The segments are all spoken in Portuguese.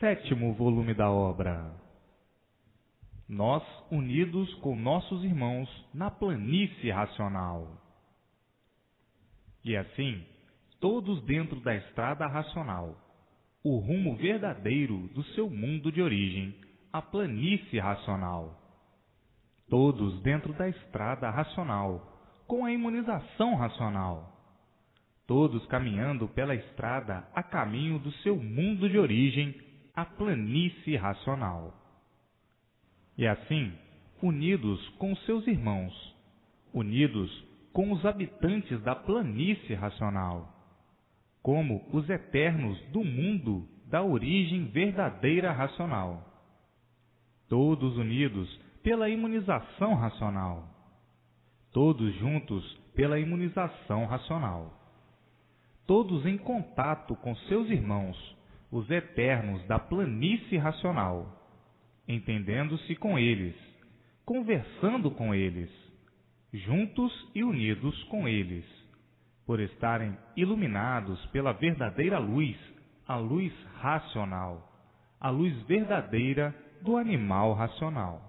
Sétimo volume da obra. Nós unidos com nossos irmãos na planície racional. E assim, todos dentro da estrada racional, o rumo verdadeiro do seu mundo de origem, a planície racional. Todos dentro da estrada racional, com a imunização racional. Todos caminhando pela estrada a caminho do seu mundo de origem, a planície racional. E assim, unidos com seus irmãos, unidos com os habitantes da planície racional, como os eternos do mundo da origem verdadeira racional. Todos unidos pela imunização racional. Todos juntos pela imunização racional. Todos em contato com seus irmãos, os eternos da planície racional, entendendo-se com eles, conversando com eles, juntos e unidos com eles, por estarem iluminados pela verdadeira luz, a luz racional, a luz verdadeira do animal racional.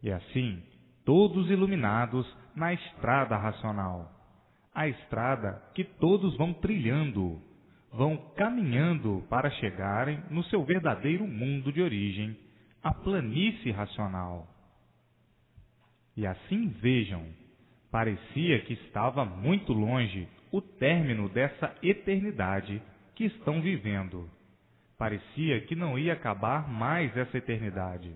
E assim, todos iluminados na estrada racional, a estrada que todos vão trilhando, vão caminhando para chegarem no seu verdadeiro mundo de origem, a planície racional. E assim vejam, parecia que estava muito longe o término dessa eternidade que estão vivendo. Parecia que não ia acabar mais essa eternidade.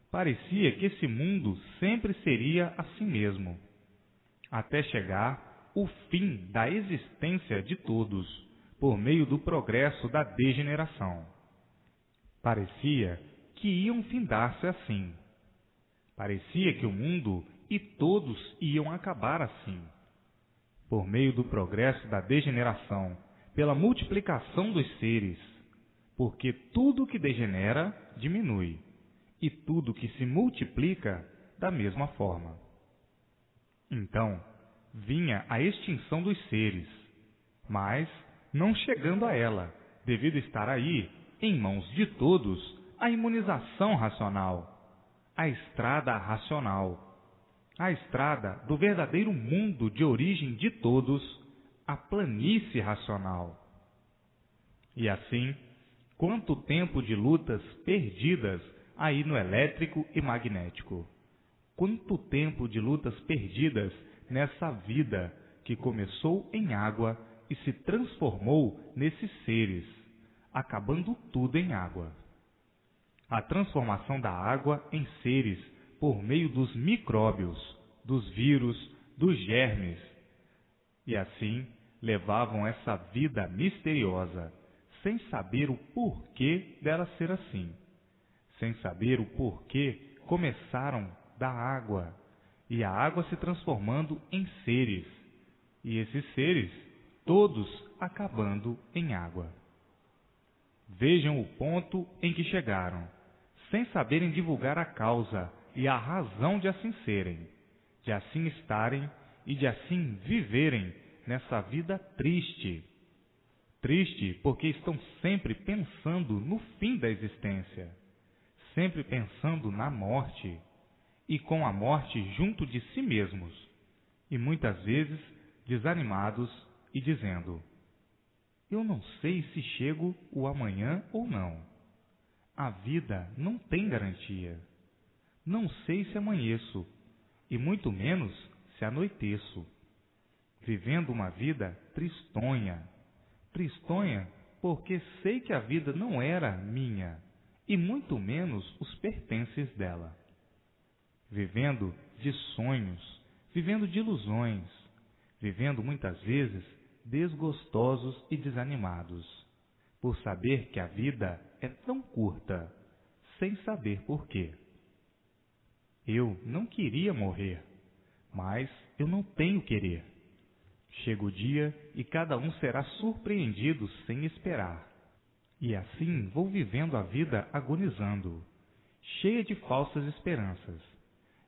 Parecia que esse mundo sempre seria assim mesmo, até chegar o fim da existência de todos, por meio do progresso da degeneração. Parecia que iam findar-se assim. Parecia que o mundo e todos iam acabar assim, por meio do progresso da degeneração, pela multiplicação dos seres, porque tudo que degenera diminui, e tudo que se multiplica da mesma forma. Então, vinha a extinção dos seres, mas não chegando a ela, devido estar aí, em mãos de todos, a imunização racional, a estrada racional, a estrada do verdadeiro mundo de origem de todos, a planície racional. E assim, quanto tempo de lutas perdidas aí no elétrico e magnético, quanto tempo de lutas perdidas nessa vida que começou em água e se transformou nesses seres, acabando tudo em água. A transformação da água em seres por meio dos micróbios, dos vírus, dos germes. E assim levavam essa vida misteriosa, sem saber o porquê dela ser assim, sem saber o porquê começaram da água, e a água se transformando em seres, e esses seres todos acabando em água. Vejam o ponto em que chegaram, sem saberem divulgar a causa e a razão de assim serem, de assim estarem e de assim viverem nessa vida triste. Triste porque estão sempre pensando no fim da existência, sempre pensando na morte, e com a morte junto de si mesmos, e muitas vezes desanimados e dizendo: eu não sei se chego o amanhã ou não. A vida não tem garantia. Não sei se amanheço, e muito menos se anoiteço. Vivendo uma vida tristonha. Tristonha porque sei que a vida não era minha, e muito menos os pertences dela. Vivendo de sonhos, vivendo de ilusões, vivendo muitas vezes desgostosos e desanimados, por saber que a vida é tão curta, sem saber porquê. Eu não queria morrer, mas eu não tenho querer. Chega o dia e cada um será surpreendido sem esperar. E assim vou vivendo a vida agonizando, cheia de falsas esperanças,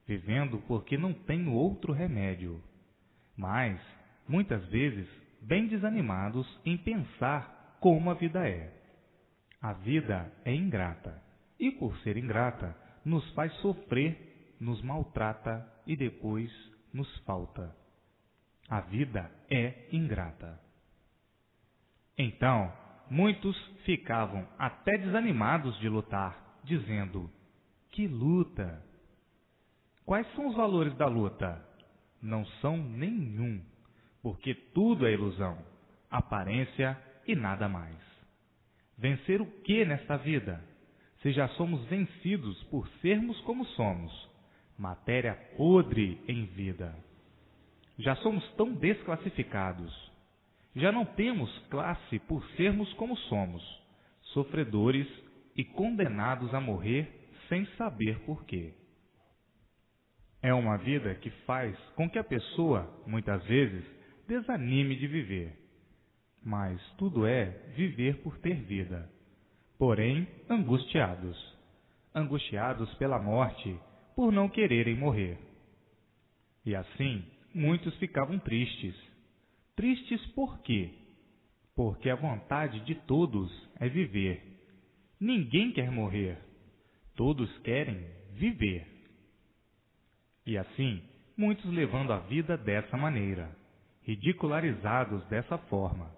vivendo porque não tenho outro remédio, mas, muitas vezes, bem desanimados em pensar como a vida é. A vida é ingrata, e por ser ingrata, nos faz sofrer, nos maltrata e depois nos falta. A vida é ingrata. Então, muitos ficavam até desanimados de lutar, dizendo: que luta! Quais são os valores da luta? Não são nenhum, porque tudo é ilusão, aparência e nada mais. Vencer o que nesta vida? Se já somos vencidos por sermos como somos, matéria podre em vida. Já somos tão desclassificados. Já não temos classe por sermos como somos, sofredores e condenados a morrer sem saber porquê. É uma vida que faz com que a pessoa, muitas vezes, desanime de viver. Mas tudo é viver por ter vida. Porém, angustiados. Angustiados pela morte, por não quererem morrer. E assim, muitos ficavam tristes. Tristes por quê? Porque a vontade de todos é viver. Ninguém quer morrer. Todos querem viver. E assim, muitos levando a vida dessa maneira, ridicularizados dessa forma,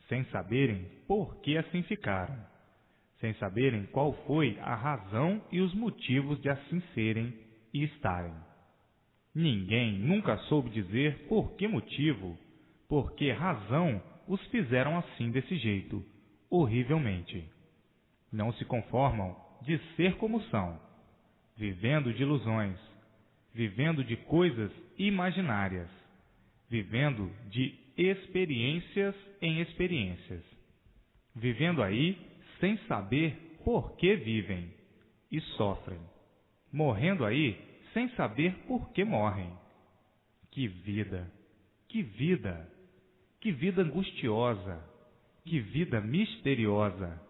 sem saberem por que assim ficaram, sem saberem qual foi a razão e os motivos de assim serem e estarem. Ninguém nunca soube dizer por que motivo, por que razão os fizeram assim desse jeito, horrivelmente. Não se conformam de ser como são, vivendo de ilusões, vivendo de coisas imaginárias, vivendo de experiências em experiências, vivendo aí sem saber por que vivem e sofrem, morrendo aí sem saber por que morrem. Que vida! Que vida! Que vida angustiosa! Que vida misteriosa!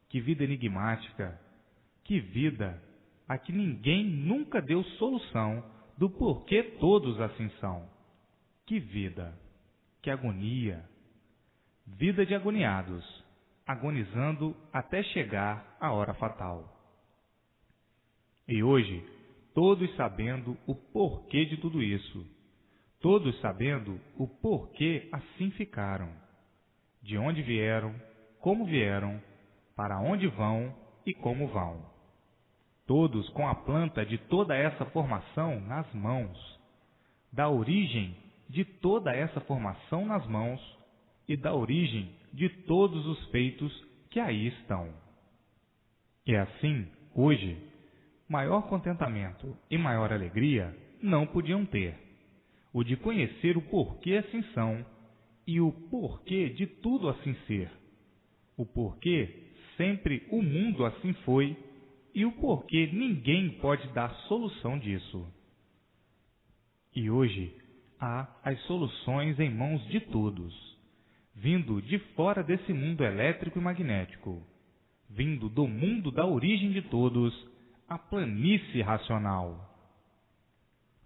Que vida enigmática! Que vida a que ninguém nunca deu solução do porquê todos assim são! Que vida! Que agonia! Vida de agoniados, agonizando até chegar a hora fatal. E hoje, todos sabendo o porquê de tudo isso, todos sabendo o porquê assim ficaram, de onde vieram, como vieram, para onde vão e como vão. Todos com a planta de toda essa formação nas mãos, da origem de toda essa formação nas mãos e da origem de todos os feitos que aí estão. E assim, hoje, maior contentamento e maior alegria não podiam ter, o de conhecer o porquê assim são e o porquê de tudo assim ser, o porquê sempre o mundo assim foi e o porquê ninguém pode dar solução disso. E hoje há as soluções em mãos de todos, vindo de fora desse mundo elétrico e magnético, vindo do mundo da origem de todos, a planície racional.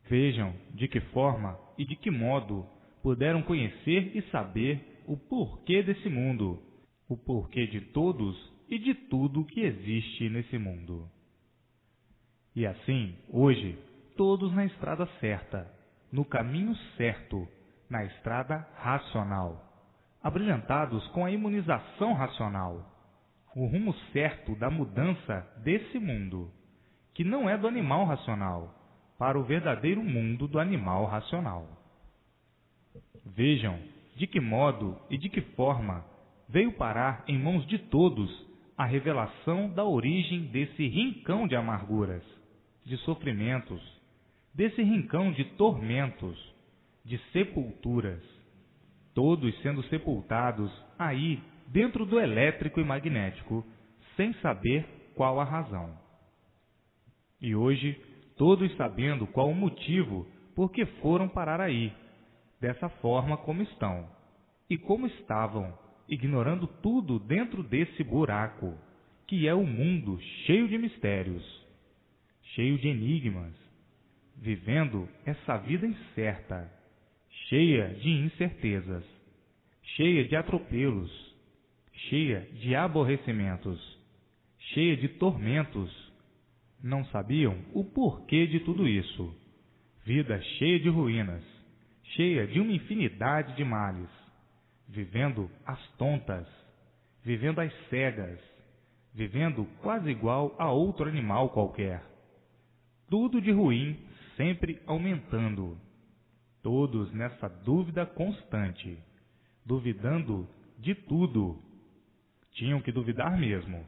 Vejam de que forma e de que modo puderam conhecer e saber o porquê desse mundo, o porquê de todos e de tudo que existe nesse mundo. E assim, hoje, todos na estrada certa, no caminho certo, na estrada racional, abrilhantados com a imunização racional, o rumo certo da mudança desse mundo, que não é do animal racional, para o verdadeiro mundo do animal racional. Vejam de que modo e de que forma veio parar em mãos de todos a revelação da origem desse rincão de amarguras, de sofrimentos, desse rincão de tormentos, de sepulturas, todos sendo sepultados aí dentro do elétrico e magnético, sem saber qual a razão. E hoje, todos sabendo qual o motivo por que foram parar aí, dessa forma como estão, e como estavam, ignorando tudo dentro desse buraco, que é o mundo cheio de mistérios, cheio de enigmas, vivendo essa vida incerta, cheia de incertezas, cheia de atropelos, cheia de aborrecimentos, cheia de tormentos. Não sabiam o porquê de tudo isso. Vida cheia de ruínas, cheia de uma infinidade de males, vivendo às tontas, vivendo às cegas, vivendo quase igual a outro animal qualquer. Tudo de ruim, sempre aumentando. Todos nessa dúvida constante, duvidando de tudo. Tinham que duvidar mesmo,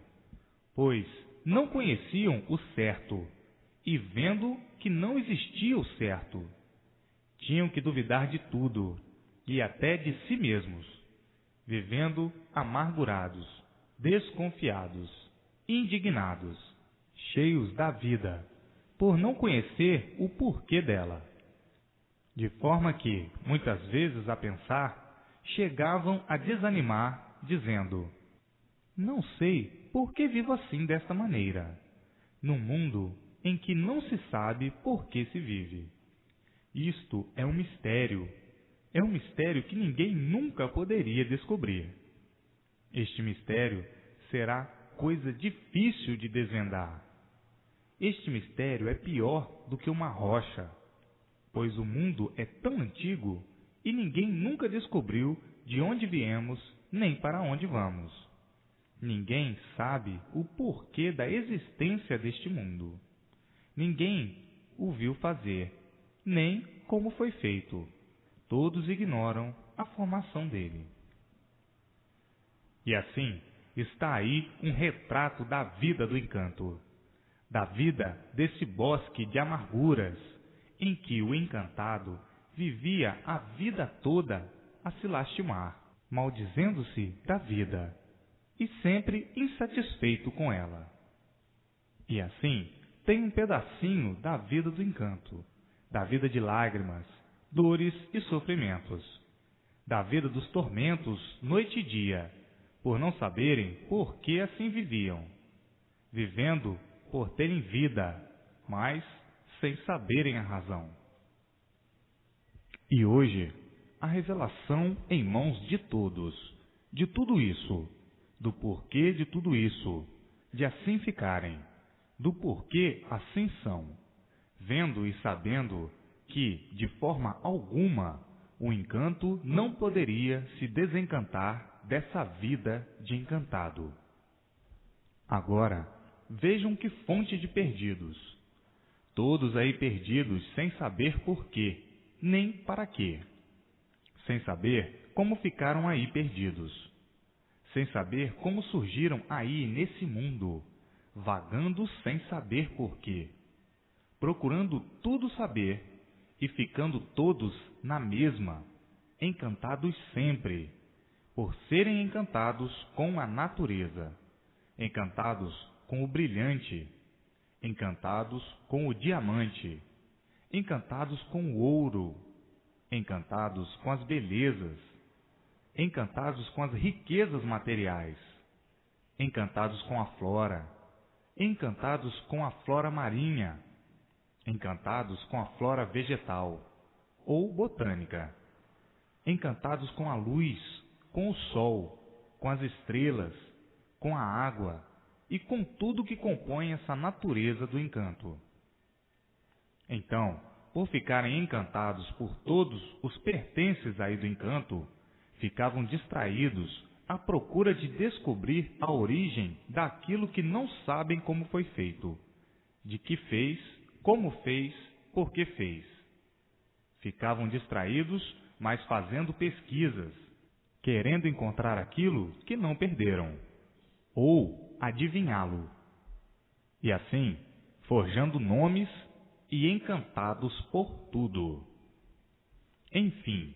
pois não conheciam o certo e vendo que não existia o certo. Tinham que duvidar de tudo e até de si mesmos, vivendo amargurados, desconfiados, indignados, cheios da vida, por não conhecer o porquê dela. De forma que, muitas vezes a pensar, chegavam a desanimar, dizendo: não sei por que vivo assim desta maneira, num mundo em que não se sabe por que se vive. Isto é um mistério que ninguém nunca poderia descobrir. Este mistério será coisa difícil de desvendar. Este mistério é pior do que uma rocha, pois o mundo é tão antigo e ninguém nunca descobriu de onde viemos nem para onde vamos. Ninguém sabe o porquê da existência deste mundo. Ninguém o viu fazer, nem como foi feito. Todos ignoram a formação dele. E assim, está aí um retrato da vida do encanto, da vida desse bosque de amarguras, em que o encantado vivia a vida toda a se lastimar, maldizendo-se da vida, e sempre insatisfeito com ela. E assim, tem um pedacinho da vida do encanto, da vida de lágrimas, dores e sofrimentos, da vida dos tormentos noite e dia, por não saberem por que assim viviam, vivendo por terem vida, mas sem saberem a razão. E hoje, a revelação em mãos de todos, de tudo isso, do porquê de tudo isso, de assim ficarem, do porquê assim são, vendo e sabendo que, de forma alguma, o encanto não poderia se desencantar dessa vida de encantado. Agora, vejam que fonte de perdidos. Todos aí perdidos sem saber porquê, nem para quê. Sem saber como ficaram aí perdidos. Sem saber como surgiram aí nesse mundo, vagando sem saber porquê. Procurando tudo saber e ficando todos na mesma, encantados sempre, por serem encantados com a natureza, encantados com o brilhante, encantados com o diamante, encantados com o ouro, encantados com as belezas, encantados com as riquezas materiais, encantados com a flora, encantados com a flora marinha, encantados com a flora vegetal ou botânica, encantados com a luz, com o sol, com as estrelas, com a água e com tudo que compõe essa natureza do encanto. Então, por ficarem encantados por todos os pertences aí do encanto, ficavam distraídos à procura de descobrir a origem daquilo que não sabem como foi feito, de que fez, como fez, por que fez. Ficavam distraídos, mas fazendo pesquisas, querendo encontrar aquilo que não perderam, ou adivinhá-lo. E assim, forjando nomes e encantados por tudo. Enfim,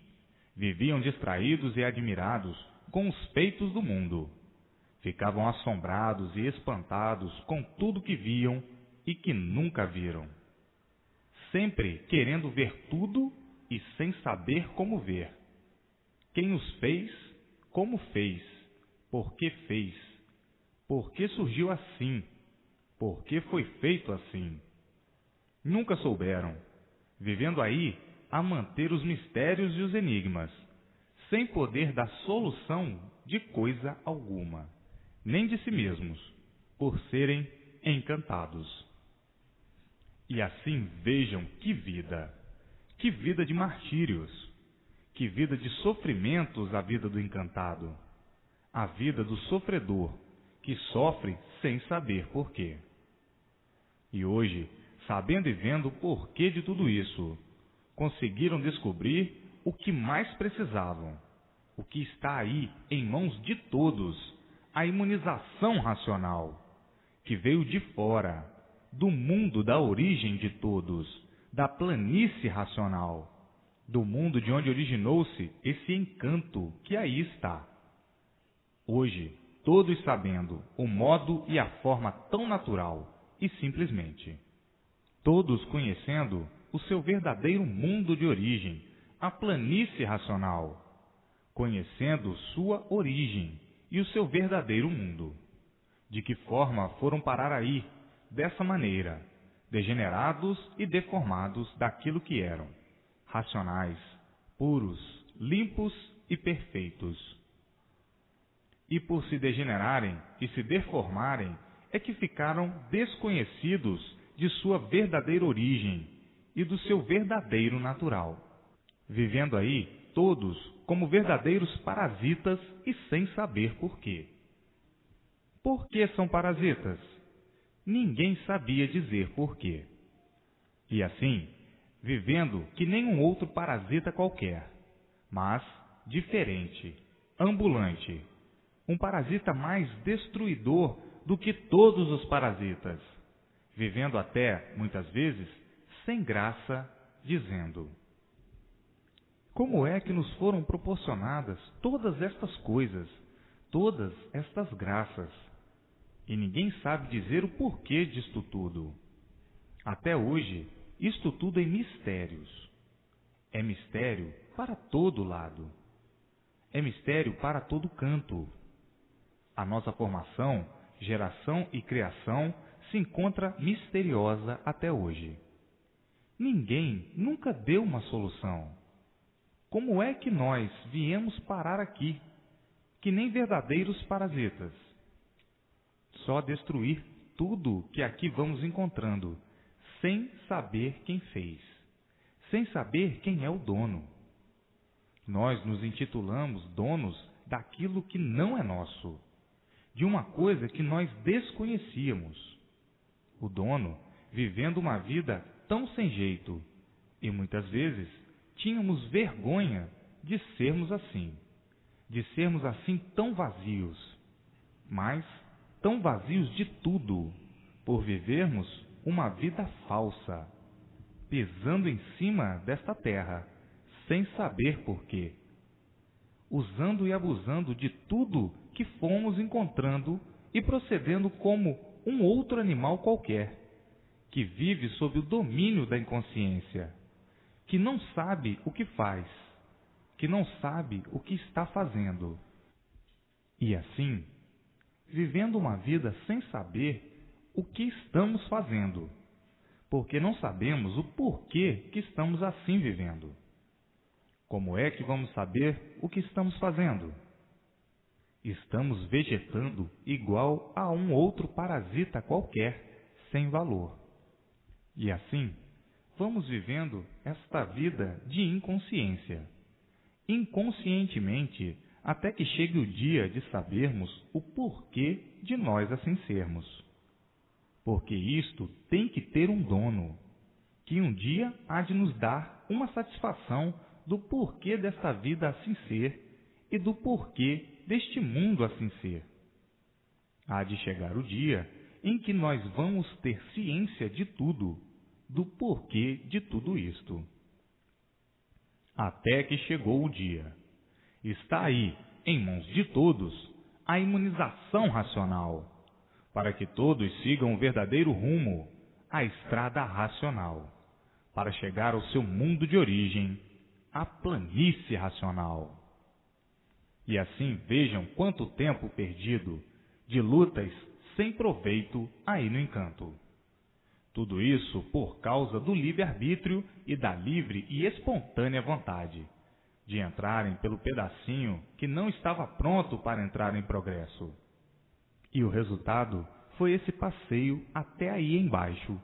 viviam distraídos e admirados com os feitos do mundo. Ficavam assombrados e espantados com tudo que viam e que nunca viram. Sempre querendo ver tudo e sem saber como ver. Quem os fez, como fez, por que fez, por que surgiu assim, por que foi feito assim. Nunca souberam, vivendo aí a manter os mistérios e os enigmas, sem poder dar solução de coisa alguma, nem de si mesmos, por serem encantados. E assim vejam que vida de martírios, que vida de sofrimentos a vida do encantado, a vida do sofredor, que sofre sem saber porquê. E hoje, sabendo e vendo o porquê de tudo isso, conseguiram descobrir o que mais precisavam, o que está aí em mãos de todos, a imunização racional, que veio de fora, do mundo da origem de todos, da planície racional, do mundo de onde originou-se esse encanto que aí está. Hoje, todos sabendo o modo e a forma tão natural e simplesmente, todos conhecendo o seu verdadeiro mundo de origem, a planície racional, conhecendo sua origem e o seu verdadeiro mundo. De que forma foram parar aí, dessa maneira, degenerados e deformados daquilo que eram, racionais, puros, limpos e perfeitos. E por se degenerarem e se deformarem, é que ficaram desconhecidos de sua verdadeira origem e do seu verdadeiro natural, vivendo aí todos como verdadeiros parasitas e sem saber porquê. Por que são parasitas? Ninguém sabia dizer porquê. E assim, vivendo que nem um outro parasita qualquer, mas diferente, ambulante, um parasita mais destruidor do que todos os parasitas, vivendo até, muitas vezes, sem graça, dizendo: como é que nos foram proporcionadas todas estas coisas, todas estas graças? E ninguém sabe dizer o porquê disto tudo. Até hoje, isto tudo é mistérios. É mistério para todo lado. É mistério para todo canto. A nossa formação, geração e criação se encontra misteriosa até hoje. Ninguém nunca deu uma solução. Como é que nós viemos parar aqui, que nem verdadeiros parasitas? Só destruir tudo que aqui vamos encontrando, sem saber quem fez, sem saber quem é o dono. Nós nos intitulamos donos daquilo que não é nosso, de uma coisa que nós desconhecíamos. O dono vivendo uma vida tão sem jeito, e muitas vezes tínhamos vergonha de sermos assim tão vazios, mas tão vazios de tudo, por vivermos uma vida falsa, pisando em cima desta terra, sem saber porquê, usando e abusando de tudo que fomos encontrando e procedendo como um outro animal qualquer, que vive sob o domínio da inconsciência, que não sabe o que faz, que não sabe o que está fazendo. E assim, vivendo uma vida sem saber o que estamos fazendo, porque não sabemos o porquê que estamos assim vivendo. Como é que vamos saber o que estamos fazendo? Estamos vegetando igual a um outro parasita qualquer, sem valor. E assim, vamos vivendo esta vida de inconsciência, inconscientemente, até que chegue o dia de sabermos o porquê de nós assim sermos. Porque isto tem que ter um dono, que um dia há de nos dar uma satisfação do porquê desta vida assim ser e do porquê deste mundo assim ser. Há de chegar o dia em que nós vamos ter ciência de tudo, do porquê de tudo isto. Até que chegou o dia. Está aí, em mãos de todos, a imunização racional, para que todos sigam o verdadeiro rumo, a estrada racional, para chegar ao seu mundo de origem, a planície racional. E assim vejam quanto tempo perdido de lutas sem proveito aí no encanto. Tudo isso por causa do livre-arbítrio e da livre e espontânea vontade de entrarem pelo pedacinho que não estava pronto para entrar em progresso. E o resultado foi esse passeio até aí embaixo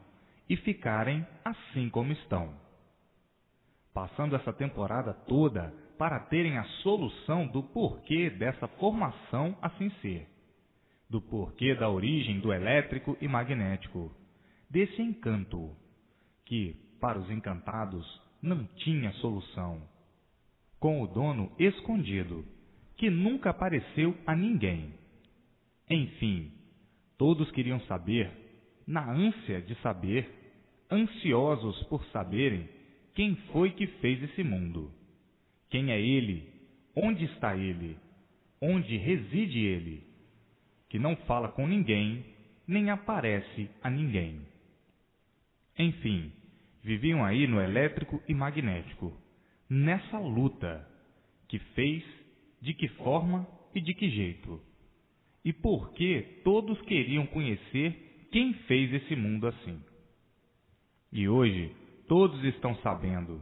e ficarem assim como estão. Passando essa temporada toda para terem a solução do porquê dessa formação assim ser, do porquê da origem do elétrico e magnético, desse encanto, que, para os encantados, não tinha solução, com o dono escondido, que nunca apareceu a ninguém. Enfim, todos queriam saber, na ânsia de saber, ansiosos por saberem quem foi que fez esse mundo. Quem é ele? Onde está ele? Onde reside ele? Que não fala com ninguém, nem aparece a ninguém. Enfim, viviam aí no elétrico e magnético, nessa luta, que fez, de que forma e de que jeito. E por que todos queriam conhecer quem fez esse mundo assim. E hoje, todos estão sabendo,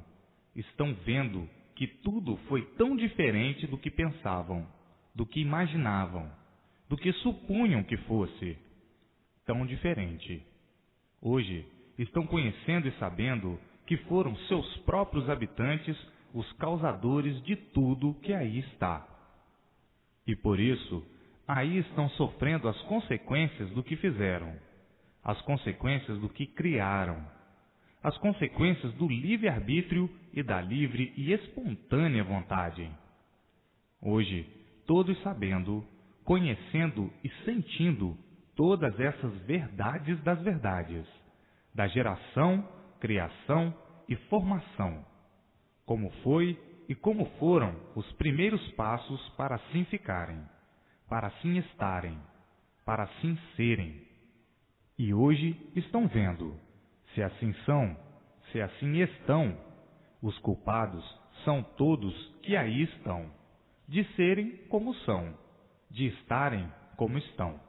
estão vendo que tudo foi tão diferente do que pensavam, do que imaginavam, do que supunham que fosse. Tão diferente. Hoje, estão conhecendo e sabendo que foram seus próprios habitantes os causadores de tudo que aí está. E por isso, aí estão sofrendo as consequências do que fizeram, as consequências do que criaram, as consequências do livre-arbítrio e da livre e espontânea vontade. Hoje, todos sabendo, conhecendo e sentindo todas essas verdades das verdades, da geração, criação e formação, como foi e como foram os primeiros passos para assim ficarem, para assim estarem, para assim serem. E hoje estão vendo, se assim são, se assim estão, os culpados são todos que aí estão, de serem como são, de estarem como estão.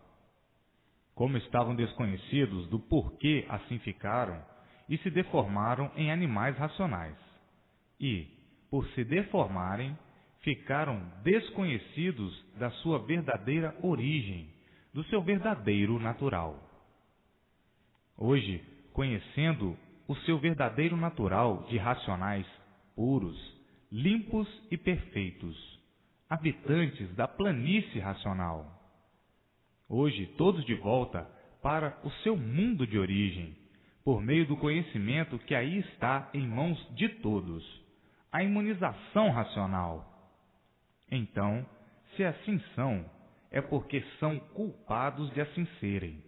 Como estavam desconhecidos do porquê assim ficaram e se deformaram em animais racionais. E, por se deformarem, ficaram desconhecidos da sua verdadeira origem, do seu verdadeiro natural. Hoje, conhecendo o seu verdadeiro natural de racionais puros, limpos e perfeitos, habitantes da planície racional. Hoje, todos de volta para o seu mundo de origem, por meio do conhecimento que aí está em mãos de todos, a imunização racional. Então, se assim são, é porque são culpados de assim serem.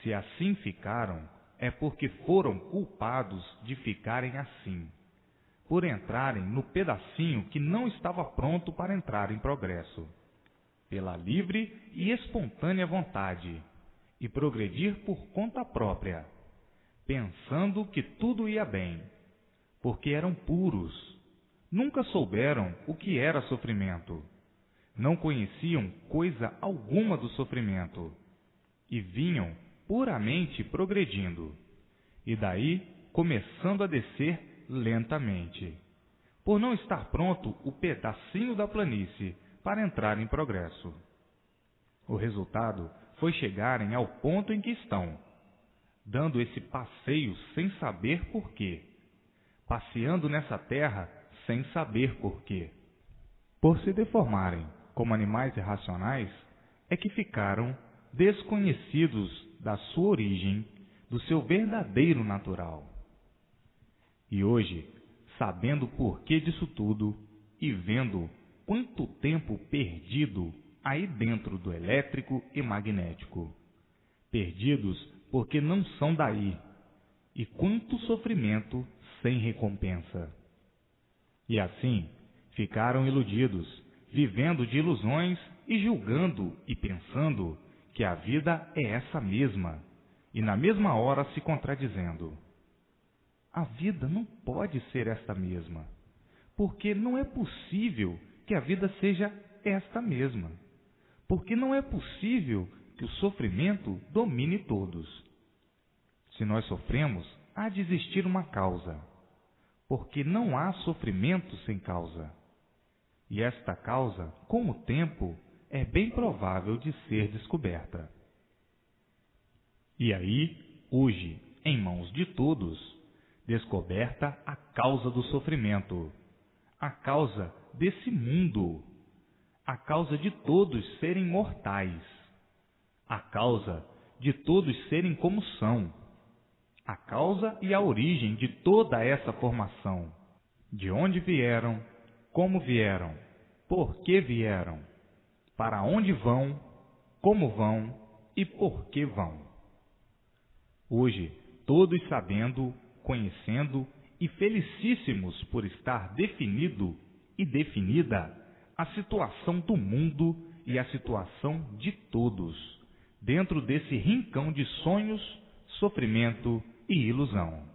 Se assim ficaram, é porque foram culpados de ficarem assim, por entrarem no pedacinho que não estava pronto para entrar em progresso, pela livre e espontânea vontade, e progredir por conta própria, pensando que tudo ia bem, porque eram puros, nunca souberam o que era sofrimento, não conheciam coisa alguma do sofrimento, e vinham puramente progredindo, e daí começando a descer lentamente, por não estar pronto o pedacinho da planície para entrar em progresso. O resultado foi chegarem ao ponto em que estão, dando esse passeio sem saber porquê, passeando nessa terra sem saber porquê. Por se deformarem como animais irracionais, é que ficaram desconhecidos da sua origem, do seu verdadeiro natural. E hoje, sabendo o porquê disso tudo e vendo quanto tempo perdido aí dentro do elétrico e magnético, perdidos porque não são daí, e quanto sofrimento sem recompensa. E assim, ficaram iludidos, vivendo de ilusões e julgando e pensando que a vida é essa mesma, e na mesma hora se contradizendo. A vida não pode ser esta mesma, porque não é possível que a vida seja esta mesma, porque não é possível que o sofrimento domine todos. Se nós sofremos, há de existir uma causa, porque não há sofrimento sem causa. E esta causa, com o tempo, é bem provável de ser descoberta. E aí, hoje, em mãos de todos, descoberta a causa do sofrimento, a causa desse mundo, a causa de todos serem mortais, a causa de todos serem como são, a causa e a origem de toda essa formação, de onde vieram, como vieram, por que vieram, para onde vão, como vão e por que vão. Hoje, todos sabendo, conhecendo e felicíssimos por estar definido e definida a situação do mundo e a situação de todos, dentro desse rincão de sonhos, sofrimento e ilusão.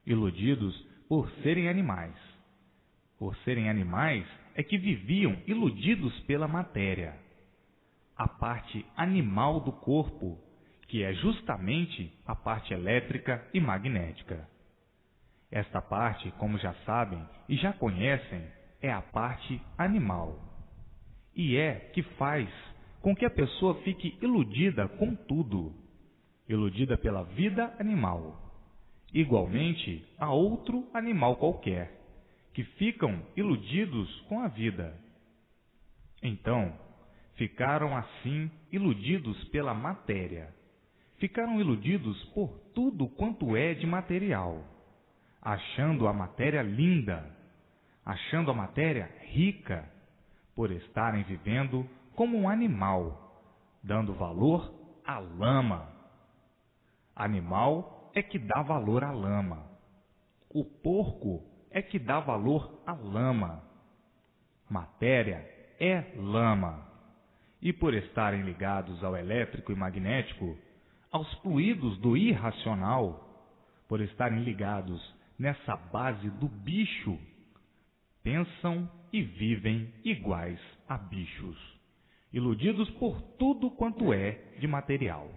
Iludidos por serem animais. Por serem animais é que viviam iludidos pela matéria, a parte animal do corpo, que é justamente a parte elétrica e magnética. Esta parte, como já sabem e já conhecem, é a parte animal. E é que faz com que a pessoa fique iludida com tudo, iludida pela vida animal, igualmente a outro animal qualquer, que ficam iludidos com a vida. Então, ficaram assim iludidos pela matéria. Ficaram iludidos por tudo quanto é de material, achando a matéria linda, achando a matéria rica, por estarem vivendo como um animal, dando valor à lama. Animal é que dá valor à lama. O porco é que dá valor à lama. Matéria é lama. E por estarem ligados ao elétrico e magnético, aos fluidos do irracional, por estarem ligados nessa base do bicho, pensam e vivem iguais a bichos, iludidos por tudo quanto é de material.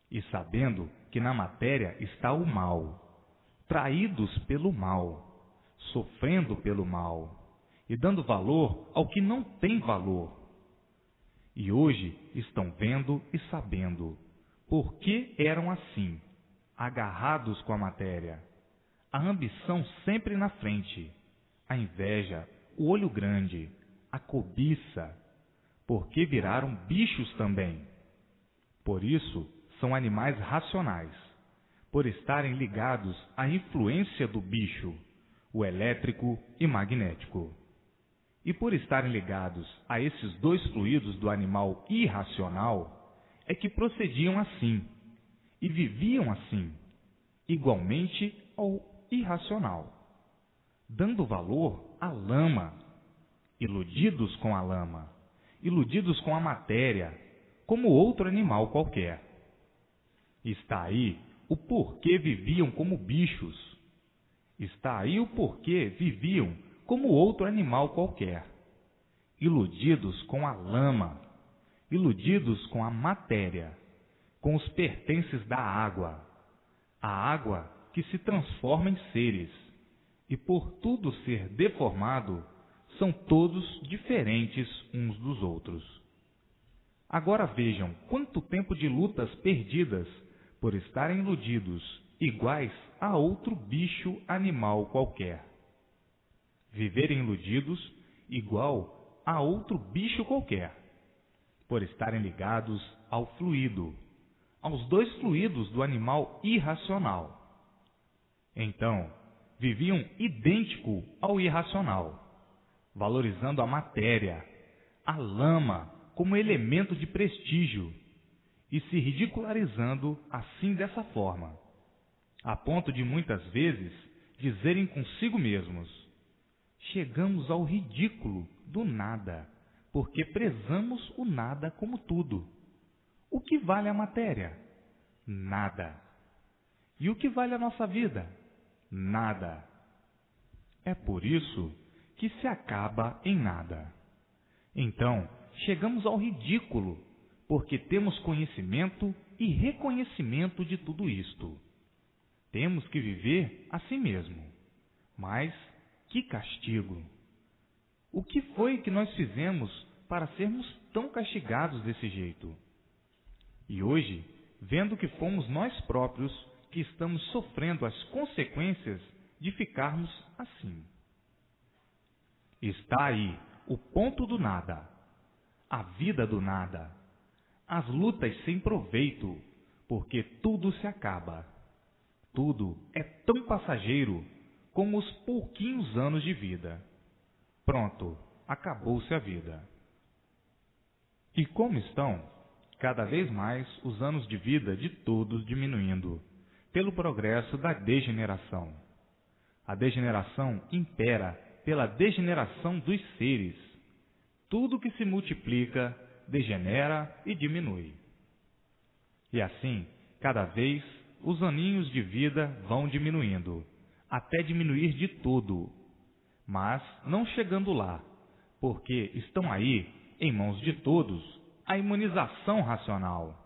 E sabendo que na matéria está o mal, traídos pelo mal, sofrendo pelo mal, e dando valor ao que não tem valor. E hoje estão vendo e sabendo por que eram assim, agarrados com a matéria, a ambição sempre na frente, a inveja, o olho grande, a cobiça, porque viraram bichos também. Por isso são animais racionais, por estarem ligados à influência do bicho, o elétrico e magnético. E por estarem ligados a esses dois fluidos do animal irracional, é que procediam assim, e viviam assim, igualmente ao irracional, dando valor à lama, iludidos com a lama, iludidos com a matéria, como outro animal qualquer. Está aí o porquê viviam como bichos. Está aí o porquê viviam como outro animal qualquer, iludidos com a lama, iludidos com a matéria, com os pertences da água, a água que se transforma em seres, e por tudo ser deformado, são todos diferentes uns dos outros. Agora vejam quanto tempo de lutas perdidas por estarem iludidos, iguais a outro bicho animal qualquer. Viverem iludidos igual a outro bicho qualquer, por estarem ligados ao fluido, aos dois fluidos do animal irracional. Então, viviam idêntico ao irracional, valorizando a matéria, a lama como elemento de prestígio e se ridicularizando assim dessa forma, a ponto de muitas vezes dizerem consigo mesmos: chegamos ao ridículo do nada, porque prezamos o nada como tudo. O que vale a matéria? Nada. E o que vale a nossa vida? Nada. É por isso que se acaba em nada. Então, chegamos ao ridículo, porque temos conhecimento e reconhecimento de tudo isto. Temos que viver assim mesmo. Mas que castigo! O que foi que nós fizemos para sermos tão castigados desse jeito? E hoje, vendo que fomos nós próprios que estamos sofrendo as consequências de ficarmos assim. Está aí o ponto do nada, a vida do nada, as lutas sem proveito, porque tudo se acaba. Tudo é tão passageiro como os pouquinhos anos de vida. Pronto, acabou-se a vida. E como estão, cada vez mais, os anos de vida de todos diminuindo, pelo progresso da degeneração. A degeneração impera pela degeneração dos seres. Tudo que se multiplica, degenera e diminui. E assim, cada vez, os aninhos de vida vão diminuindo, até diminuir de todo, mas não chegando lá, porque estão aí, em mãos de todos, a imunização racional,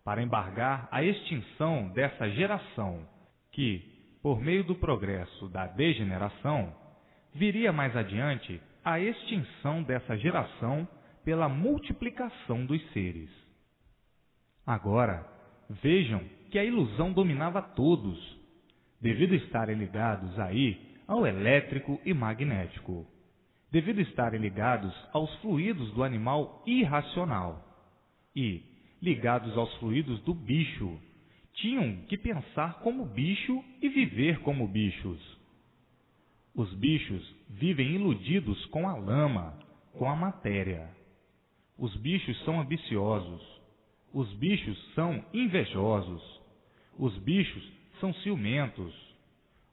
para embargar a extinção dessa geração, que, por meio do progresso da degeneração, viria mais adiante a extinção dessa geração pela multiplicação dos seres. Agora, vejam que a ilusão dominava todos, devido estarem ligados aí ao elétrico e magnético, devido estarem ligados aos fluidos do animal irracional e, ligados aos fluidos do bicho, tinham que pensar como bicho e viver como bichos. Os bichos vivem iludidos com a lama, com a matéria. Os bichos são ambiciosos. Os bichos são invejosos. Os bichos são ciumentos.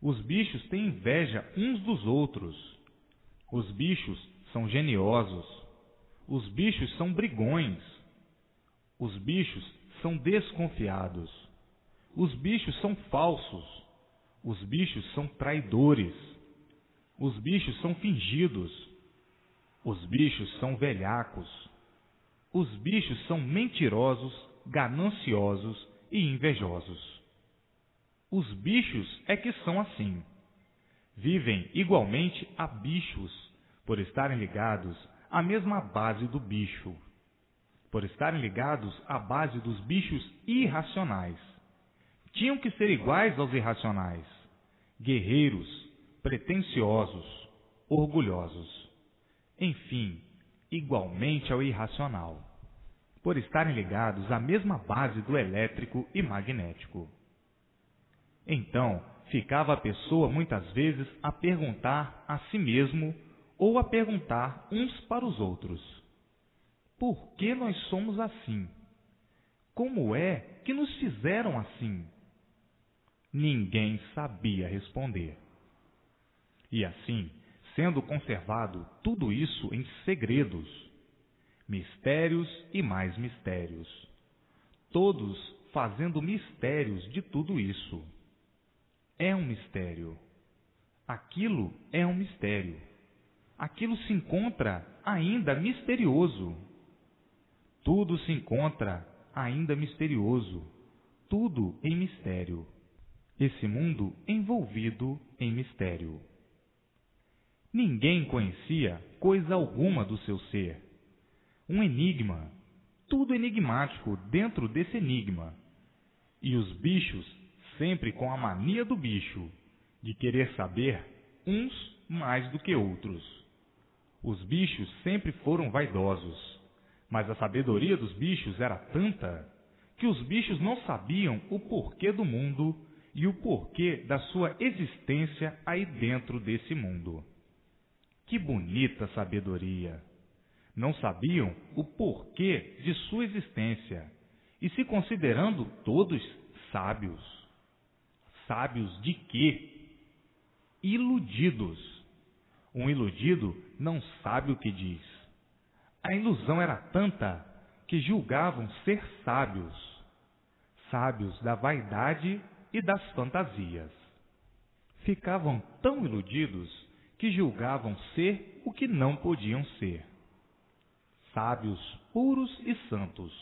Os bichos têm inveja uns dos outros. Os bichos são geniosos. Os bichos são brigões. Os bichos são desconfiados. Os bichos são falsos. Os bichos são traidores. Os bichos são fingidos. Os bichos são velhacos. Os bichos são mentirosos, gananciosos e invejosos. Os bichos é que são assim. Vivem igualmente a bichos, por estarem ligados à mesma base do bicho, por estarem ligados à base dos bichos irracionais. Tinham que ser iguais aos irracionais, guerreiros, pretensiosos, orgulhosos. Enfim, igualmente ao irracional, por estarem ligados à mesma base do elétrico e magnético. Então, ficava a pessoa muitas vezes a perguntar a si mesmo ou a perguntar uns para os outros: por que nós somos assim? Como é que nos fizeram assim? Ninguém sabia responder. E assim, sendo conservado tudo isso em segredos, mistérios e mais mistérios, todos fazendo mistérios de tudo isso. É um mistério. Aquilo é um mistério. Aquilo se encontra ainda misterioso. Tudo se encontra ainda misterioso. Tudo em mistério. Esse mundo envolvido em mistério. Ninguém conhecia coisa alguma do seu ser. Um enigma, tudo enigmático dentro desse enigma. E os bichos sempre com a mania do bicho, de querer saber uns mais do que outros. Os bichos sempre foram vaidosos, mas a sabedoria dos bichos era tanta que os bichos não sabiam o porquê do mundo e o porquê da sua existência aí dentro desse mundo. Que bonita sabedoria! Não sabiam o porquê de sua existência e se considerando todos sábios. Sábios de quê? Iludidos. Um iludido não sabe o que diz. A ilusão era tanta que julgavam ser sábios. Sábios da vaidade e das fantasias. Ficavam tão iludidos que julgavam ser o que não podiam ser. Sábios puros e santos.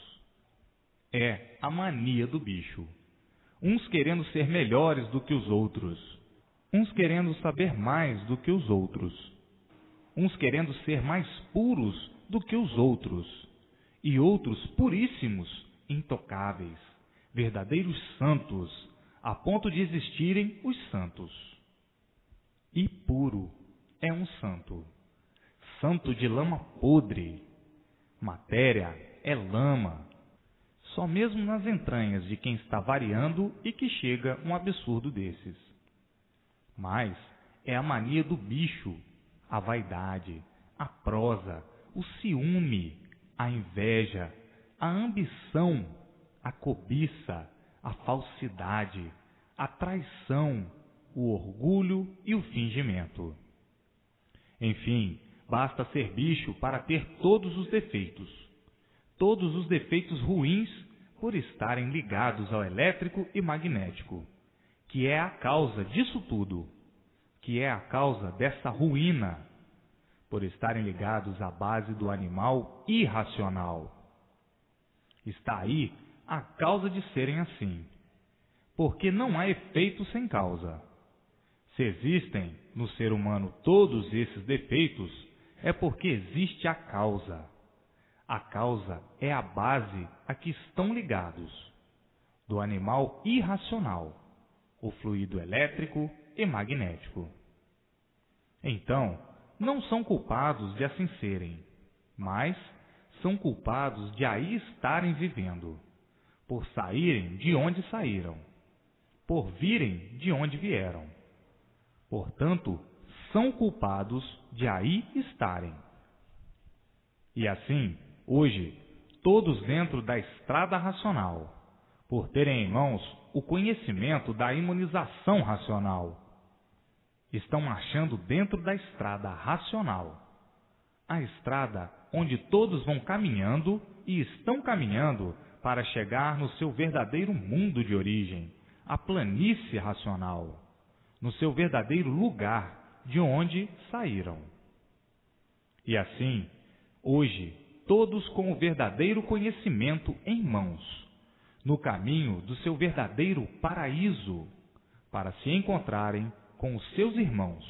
É a mania do bicho. Uns querendo ser melhores do que os outros. Uns querendo saber mais do que os outros. Uns querendo ser mais puros do que os outros. E outros puríssimos intocáveis, verdadeiros santos, a ponto de existirem os santos. E puro é um santo, santo de lama podre. Matéria é lama, só mesmo nas entranhas de quem está variando e que chega um absurdo desses. Mas é a mania do bicho, a vaidade, a prosa, o ciúme, a inveja, a ambição, a cobiça, a falsidade, a traição, o orgulho e o fingimento. Enfim, basta ser bicho para ter todos os defeitos ruins por estarem ligados ao elétrico e magnético, que é a causa disso tudo, que é a causa dessa ruína, por estarem ligados à base do animal irracional. Está aí a causa de serem assim, porque não há efeito sem causa. Se existem no ser humano todos esses defeitos, é porque existe a causa. A causa é a base a que estão ligados, do animal irracional, o fluido elétrico e magnético. Então, não são culpados de assim serem, mas são culpados de aí estarem vivendo, por saírem de onde saíram, por virem de onde vieram. Portanto, são culpados de aí estarem. E assim, hoje, todos dentro da estrada racional, por terem em mãos o conhecimento da imunização racional, estão marchando dentro da estrada racional, a estrada onde todos vão caminhando e estão caminhando para chegar no seu verdadeiro mundo de origem, a planície racional, no seu verdadeiro lugar de onde saíram. E assim, hoje, todos com o verdadeiro conhecimento em mãos, no caminho do seu verdadeiro paraíso, para se encontrarem com os seus irmãos,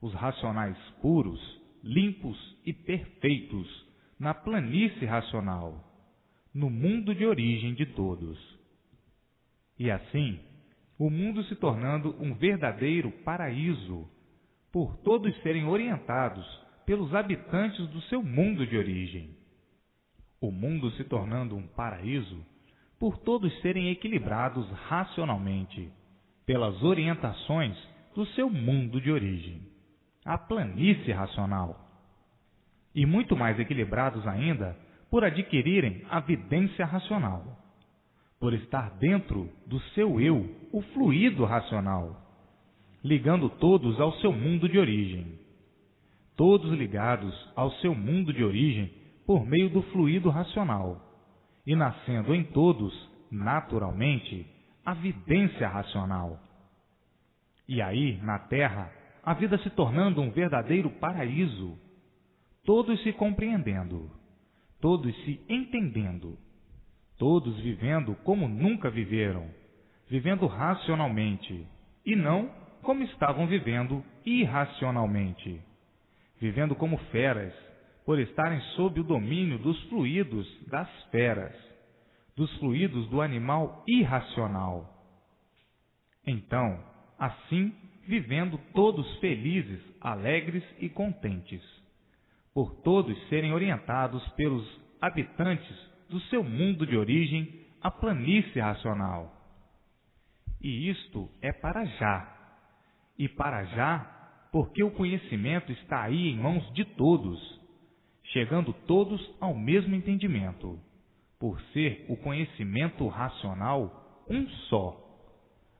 os racionais puros, limpos e perfeitos, na planície racional, no mundo de origem de todos. E assim, o mundo se tornando um verdadeiro paraíso, por todos serem orientados pelos habitantes do seu mundo de origem. O mundo se tornando um paraíso, por todos serem equilibrados racionalmente, pelas orientações do seu mundo de origem, a planície racional. E muito mais equilibrados ainda por adquirirem a vidência racional, por estar dentro do seu eu, o fluido racional, ligando todos ao seu mundo de origem. Todos ligados ao seu mundo de origem por meio do fluido racional, e nascendo em todos, naturalmente, a vidência racional. E aí, na Terra, a vida se tornando um verdadeiro paraíso, todos se compreendendo, todos se entendendo, todos vivendo como nunca viveram, vivendo racionalmente, e não como estavam vivendo irracionalmente, vivendo como feras, por estarem sob o domínio dos fluidos das feras, dos fluidos do animal irracional. Então, assim, vivendo todos felizes, alegres e contentes, por todos serem orientados pelos habitantes do seu mundo de origem, a planície racional. E isto é para já. E para já, porque o conhecimento está aí em mãos de todos, chegando todos ao mesmo entendimento, por ser o conhecimento racional um só,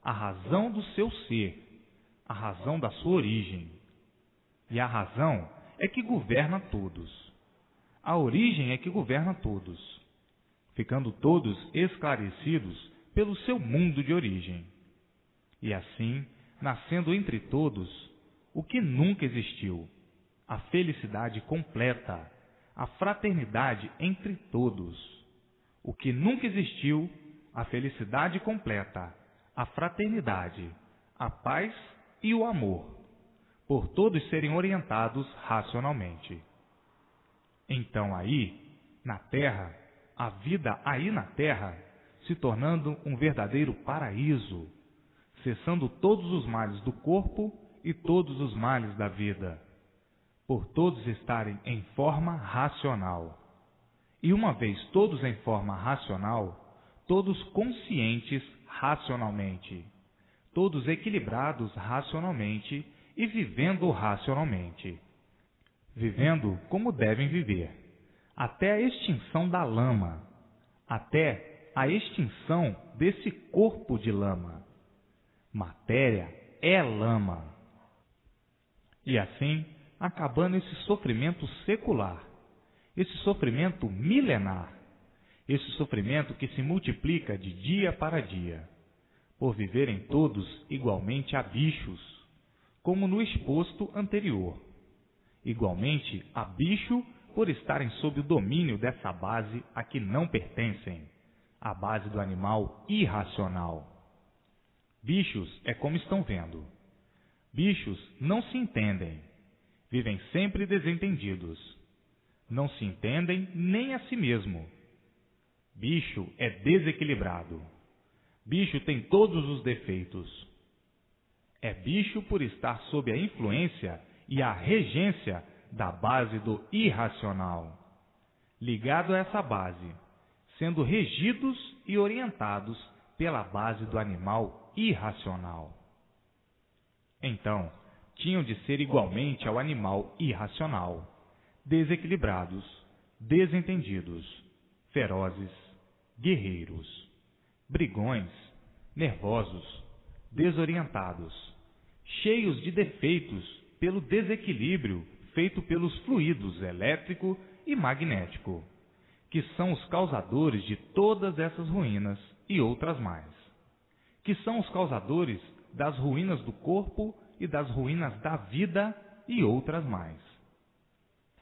a razão do seu ser, a razão da sua origem. E a razão é que governa todos. A origem é que governa todos, ficando todos esclarecidos pelo seu mundo de origem. E assim, nascendo entre todos o que nunca existiu, a felicidade completa, a fraternidade entre todos. O que nunca existiu, a felicidade completa, a fraternidade, a paz e o amor, por todos serem orientados racionalmente. Então aí, na Terra, a vida aí na terra, se tornando um verdadeiro paraíso, cessando todos os males do corpo e todos os males da vida, por todos estarem em forma racional. E uma vez todos em forma racional, todos conscientes racionalmente, todos equilibrados racionalmente e vivendo racionalmente, vivendo como devem viver, até a extinção da lama, até a extinção desse corpo de lama. Matéria é lama. E assim, acabando esse sofrimento secular, esse sofrimento milenar, esse sofrimento que se multiplica de dia para dia, por viverem todos igualmente a bichos, como no exposto anterior, igualmente a bicho por estarem sob o domínio dessa base a que não pertencem, a base do animal irracional. Bichos é como estão vendo. Bichos não se entendem, vivem sempre desentendidos. Não se entendem nem a si mesmo. Bicho é desequilibrado. Bicho tem todos os defeitos. É bicho por estar sob a influência e a regência da base do irracional. Ligado a essa base, sendo regidos e orientados pela base do animal irracional. Então, tinham de ser igualmente ao animal irracional, desequilibrados, desentendidos, ferozes, guerreiros, brigões, nervosos, desorientados, cheios de defeitos pelo desequilíbrio feito pelos fluidos elétrico e magnético, que são os causadores de todas essas ruínas e outras mais, que são os causadores das ruínas do corpo e das ruínas da vida e outras mais.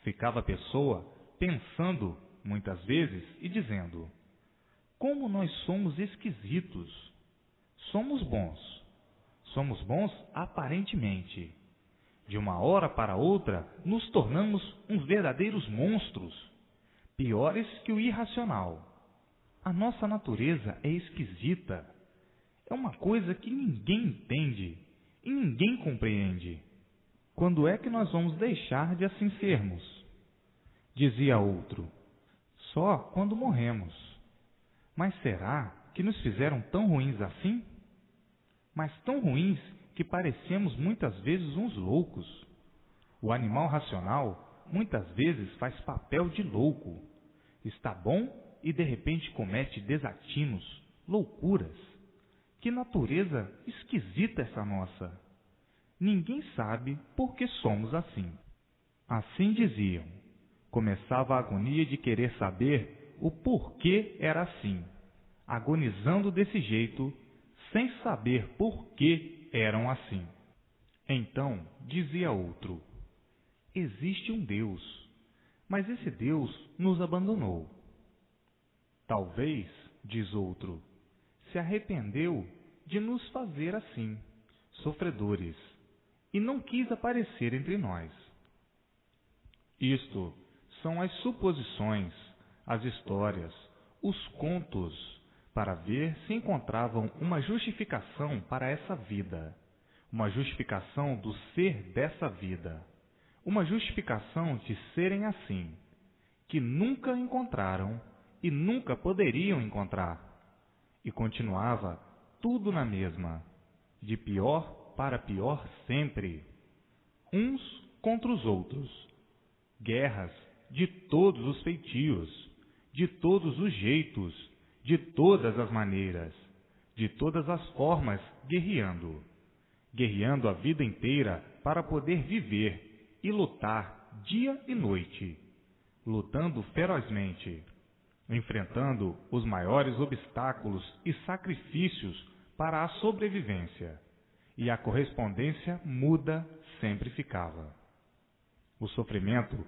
Ficava a pessoa pensando muitas vezes e dizendo: como nós somos esquisitos, somos bons aparentemente. De uma hora para outra nos tornamos uns verdadeiros monstros, piores que o irracional. A nossa natureza é esquisita. É uma coisa que ninguém entende e ninguém compreende. Quando é que nós vamos deixar de assim sermos? Dizia outro: só quando morremos. Mas será que nos fizeram tão ruins assim? Mas tão ruins que parecemos muitas vezes uns loucos. O animal racional muitas vezes faz papel de louco. Está bom e de repente comete desatinos, loucuras. Que natureza esquisita essa nossa! Ninguém sabe por que somos assim. Assim diziam. Começava a agonia de querer saber o porquê era assim, agonizando desse jeito, sem saber por que eram assim. Então dizia outro: existe um Deus, mas esse Deus nos abandonou. Talvez, diz outro, se arrependeu de nos fazer assim, sofredores, e não quis aparecer entre nós. Isto são as suposições, as histórias, os contos, para ver se encontravam uma justificação para essa vida, uma justificação do ser dessa vida, uma justificação de serem assim, que nunca encontraram e nunca poderiam encontrar. E continuava tudo na mesma, de pior para pior sempre, uns contra os outros, guerras de todos os feitios, de todos os jeitos, de todas as maneiras, de todas as formas, guerreando a vida inteira para poder viver e lutar dia e noite, lutando ferozmente, enfrentando os maiores obstáculos e sacrifícios para a sobrevivência, e a correspondência muda sempre ficava. O sofrimento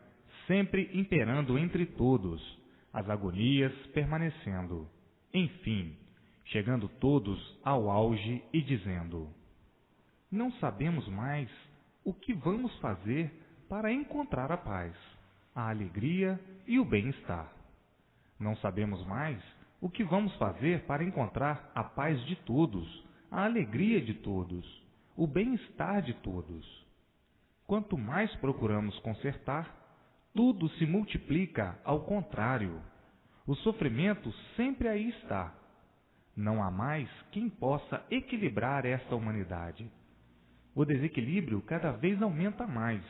sempre imperando entre todos, as agonias permanecendo, enfim, chegando todos ao auge e dizendo: não sabemos mais o que vamos fazer para encontrar a paz, a alegria e o bem-estar. Não sabemos mais o que vamos fazer para encontrar a paz de todos, a alegria de todos, o bem-estar de todos. Quanto mais procuramos consertar, tudo se multiplica ao contrário. O sofrimento sempre aí está. Não há mais quem possa equilibrar esta humanidade. O desequilíbrio cada vez aumenta mais.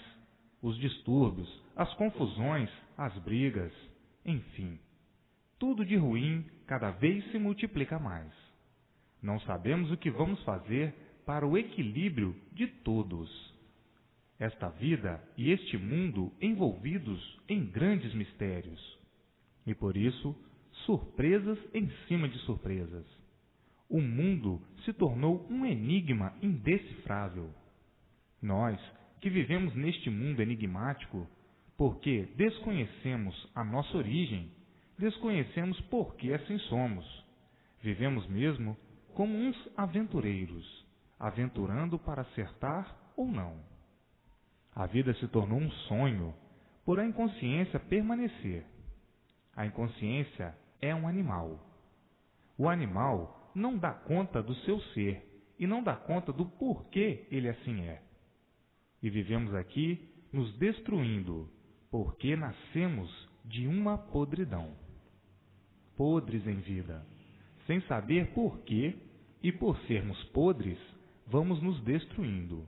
Os distúrbios, as confusões, as brigas, enfim. Tudo de ruim cada vez se multiplica mais. Não sabemos o que vamos fazer para o equilíbrio de todos. Esta vida e este mundo envolvidos em grandes mistérios. E por isso, surpresas em cima de surpresas. O mundo se tornou um enigma indecifrável. Nós, que vivemos neste mundo enigmático, porque desconhecemos a nossa origem, desconhecemos por que assim somos. Vivemos mesmo como uns aventureiros, aventurando para acertar ou não. A vida se tornou um sonho, por a inconsciência permanecer. A inconsciência é um animal. O animal não dá conta do seu ser e não dá conta do porquê ele assim é. E vivemos aqui nos destruindo, porque nascemos de uma podridão. Podres em vida, sem saber porquê, e por sermos podres, vamos nos destruindo.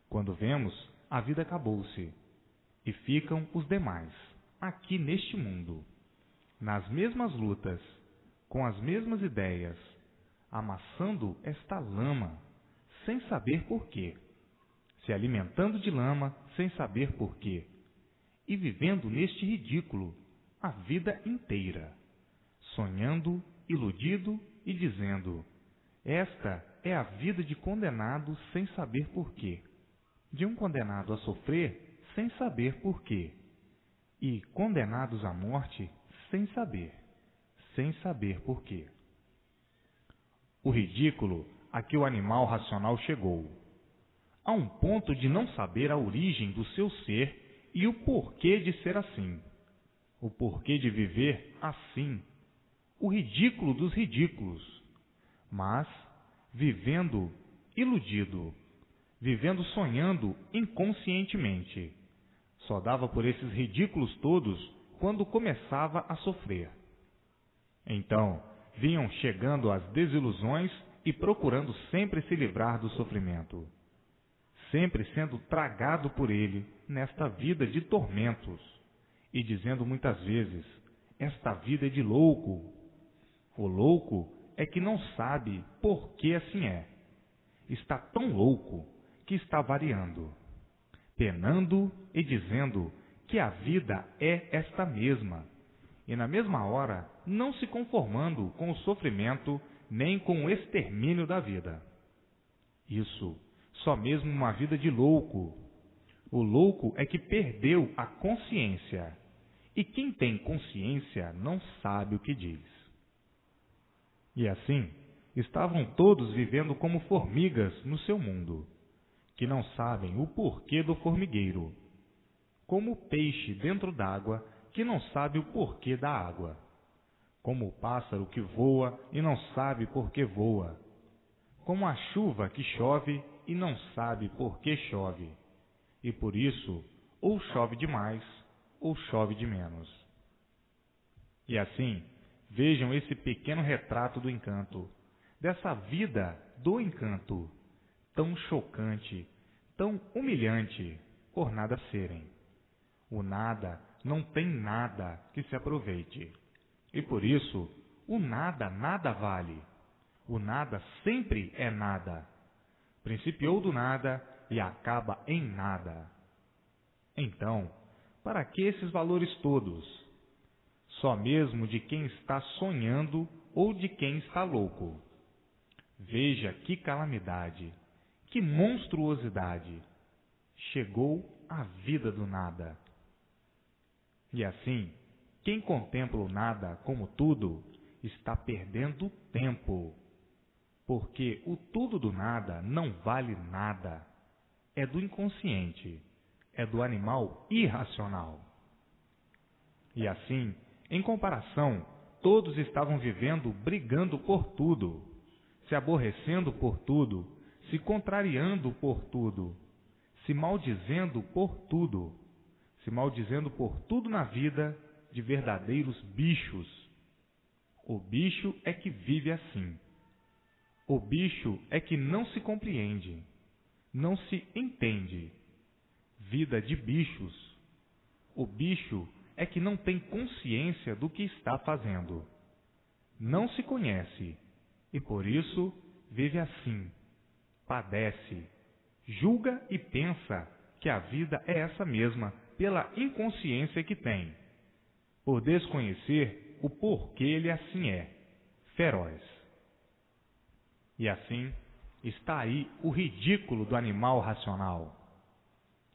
Quando vemos, a vida acabou-se, e ficam os demais, aqui neste mundo, nas mesmas lutas, com as mesmas ideias, amassando esta lama, sem saber porquê, se alimentando de lama, sem saber porquê, e vivendo neste ridículo a vida inteira, sonhando, iludido e dizendo: esta é a vida de condenado sem saber porquê, de um condenado a sofrer sem saber porquê, e condenados à morte sem saber porquê. O ridículo a que o animal racional chegou, a um ponto de não saber a origem do seu ser e o porquê de ser assim, o porquê de viver assim, o ridículo dos ridículos, mas vivendo iludido, vivendo sonhando inconscientemente. Só dava por esses ridículos todos quando começava a sofrer. Então, vinham chegando as desilusões e procurando sempre se livrar do sofrimento, sempre sendo tragado por ele nesta vida de tormentos, e dizendo muitas vezes: esta vida é de louco. O louco é que não sabe por que assim é. Está tão louco que está variando, penando e dizendo que a vida é esta mesma, e na mesma hora não se conformando com o sofrimento nem com o extermínio da vida. Isso, só mesmo uma vida de louco. O louco é que perdeu a consciência, e quem tem consciência não sabe o que diz. E assim, estavam todos vivendo como formigas no seu mundo, que não sabem o porquê do formigueiro, como o peixe dentro d'água que não sabe o porquê da água, como o pássaro que voa e não sabe por que voa, como a chuva que chove e não sabe por que chove, e por isso ou chove demais ou chove de menos. E assim, vejam esse pequeno retrato do encanto, dessa vida do encanto, tão chocante, tão humilhante, por nada serem. O nada não tem nada que se aproveite, e por isso o nada nada vale. O nada sempre é nada. Principiou do nada e acaba em nada. Então, para que esses valores todos? Só mesmo de quem está sonhando ou de quem está louco. Veja que calamidade, que monstruosidade. Chegou a vida do nada. E assim, quem contempla o nada como tudo, está perdendo tempo. Porque o tudo do nada não vale nada. É do inconsciente, é do animal irracional. E assim, Em comparação, todos estavam vivendo brigando por tudo, se aborrecendo por tudo, se contrariando por tudo, se maldizendo por tudo na vida de verdadeiros bichos. O bicho é que vive assim. O bicho é que não se compreende, não se entende. Vida de bichos. O bicho é que não tem consciência do que está fazendo. Não se conhece e por isso vive assim, padece, julga e pensa que a vida é essa mesma pela inconsciência que tem, por desconhecer o porquê ele assim é, feroz. E assim está aí o ridículo do animal racional.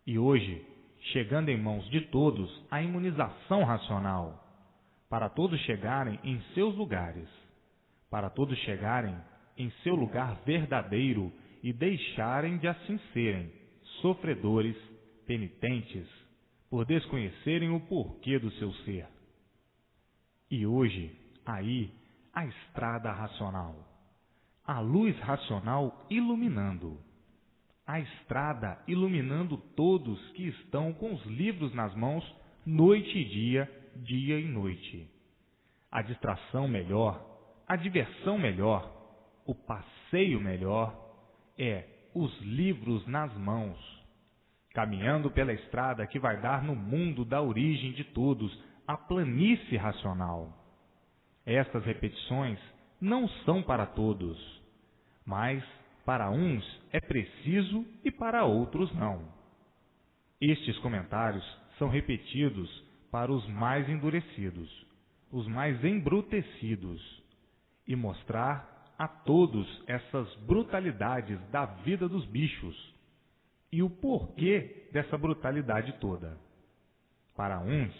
E hoje, chegando em mãos de todos a imunização racional, para todos chegarem em seus lugares, para todos chegarem em seu lugar verdadeiro e deixarem de assim serem sofredores, penitentes, por desconhecerem o porquê do seu ser. E hoje, aí, a estrada racional, a luz racional iluminando, a estrada iluminando todos que estão com os livros nas mãos, noite e dia, dia e noite. A distração melhor, a diversão melhor, o passeio melhor é os livros nas mãos, caminhando pela estrada que vai dar no mundo da origem de todos, a planície racional. Estas repetições não são para todos, mas para uns é preciso e para outros não. Estes comentários são repetidos para os mais endurecidos, os mais embrutecidos, e mostrar a todos essas brutalidades da vida dos bichos e o porquê dessa brutalidade toda. Para uns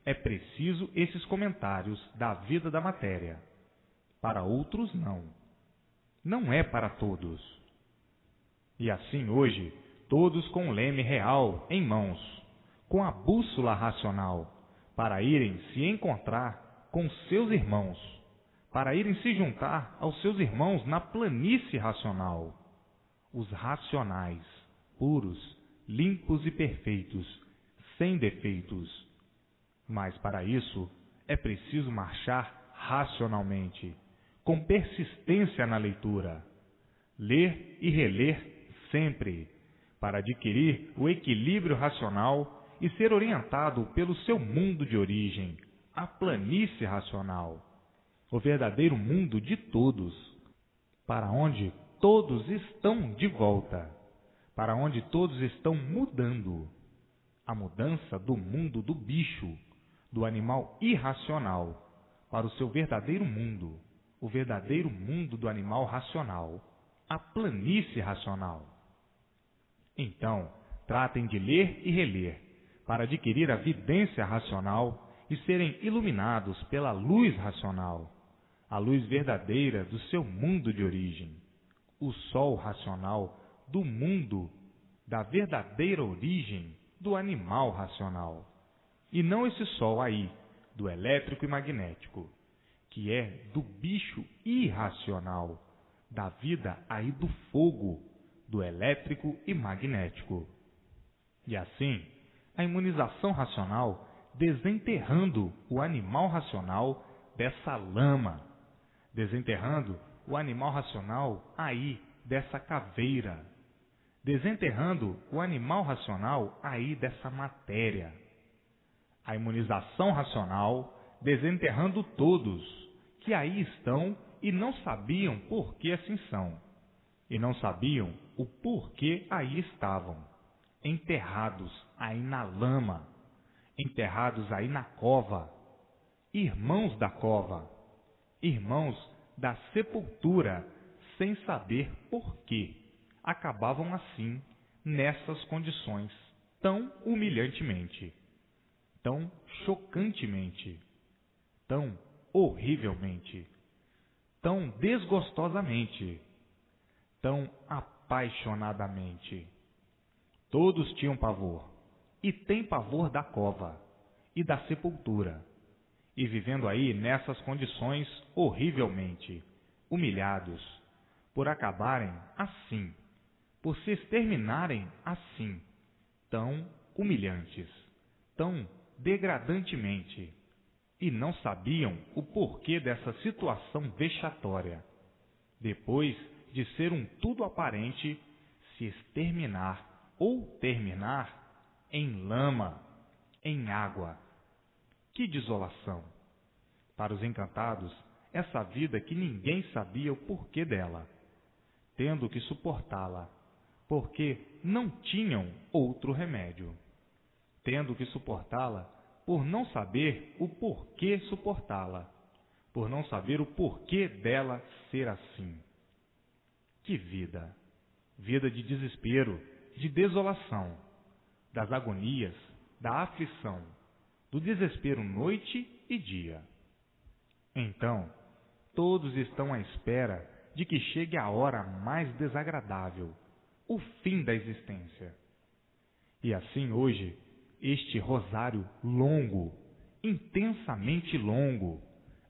é preciso esses comentários da vida da matéria, para outros não. Não é para todos. E assim hoje, todos com o leme real em mãos, com a bússola racional, para irem se encontrar com seus irmãos, para irem se juntar aos seus irmãos na planície racional, os racionais, puros, limpos e perfeitos, sem defeitos. Mas para isso é preciso marchar racionalmente, com persistência na leitura, ler e reler sempre, para adquirir o equilíbrio racional e ser orientado pelo seu mundo de origem, a planície racional, o verdadeiro mundo de todos, para onde todos estão de volta, para onde todos estão mudando, a mudança do mundo do bicho, do animal irracional, para o seu verdadeiro mundo, o verdadeiro mundo do animal racional, a planície racional. Então, tratem de ler e reler, para adquirir a vidência racional e serem iluminados pela luz racional, a luz verdadeira do seu mundo de origem, o sol racional do mundo da verdadeira origem do animal racional, e não esse sol aí, do elétrico e magnético, que é do bicho irracional, da vida aí do fogo, do elétrico e magnético. E assim, a imunização racional desenterrando o animal racional dessa lama, desenterrando o animal racional aí dessa caveira, desenterrando o animal racional aí dessa matéria. A imunização racional desenterrando todos que aí estão e não sabiam por que assim são, e não sabiam o porquê aí estavam, enterrados aí na lama, enterrados aí na cova, irmãos da cova, irmãos da sepultura, sem saber por que acabavam assim nessas condições tão humilhantemente, tão chocantemente, tão horrivelmente, tão desgostosamente, tão apaixonadamente. Todos tinham pavor, e têm pavor da cova e da sepultura, e vivendo aí nessas condições horrivelmente, humilhados, por acabarem assim, por se exterminarem assim, tão humilhantes, tão degradantemente, e não sabiam o porquê dessa situação vexatória, depois de ser um tudo aparente, se exterminar ou terminar em lama, em água. Que desolação! Para os encantados, essa vida que ninguém sabia o porquê dela, tendo que suportá-la, porque não tinham outro remédio, tendo que suportá-la por não saber o porquê suportá-la, por não saber o porquê dela ser assim. Que vida! Vida de desespero, de desolação, das agonias, da aflição, do desespero noite e dia. Então, todos estão à espera de que chegue a hora mais desagradável, o fim da existência. E assim hoje, este rosário longo, intensamente longo,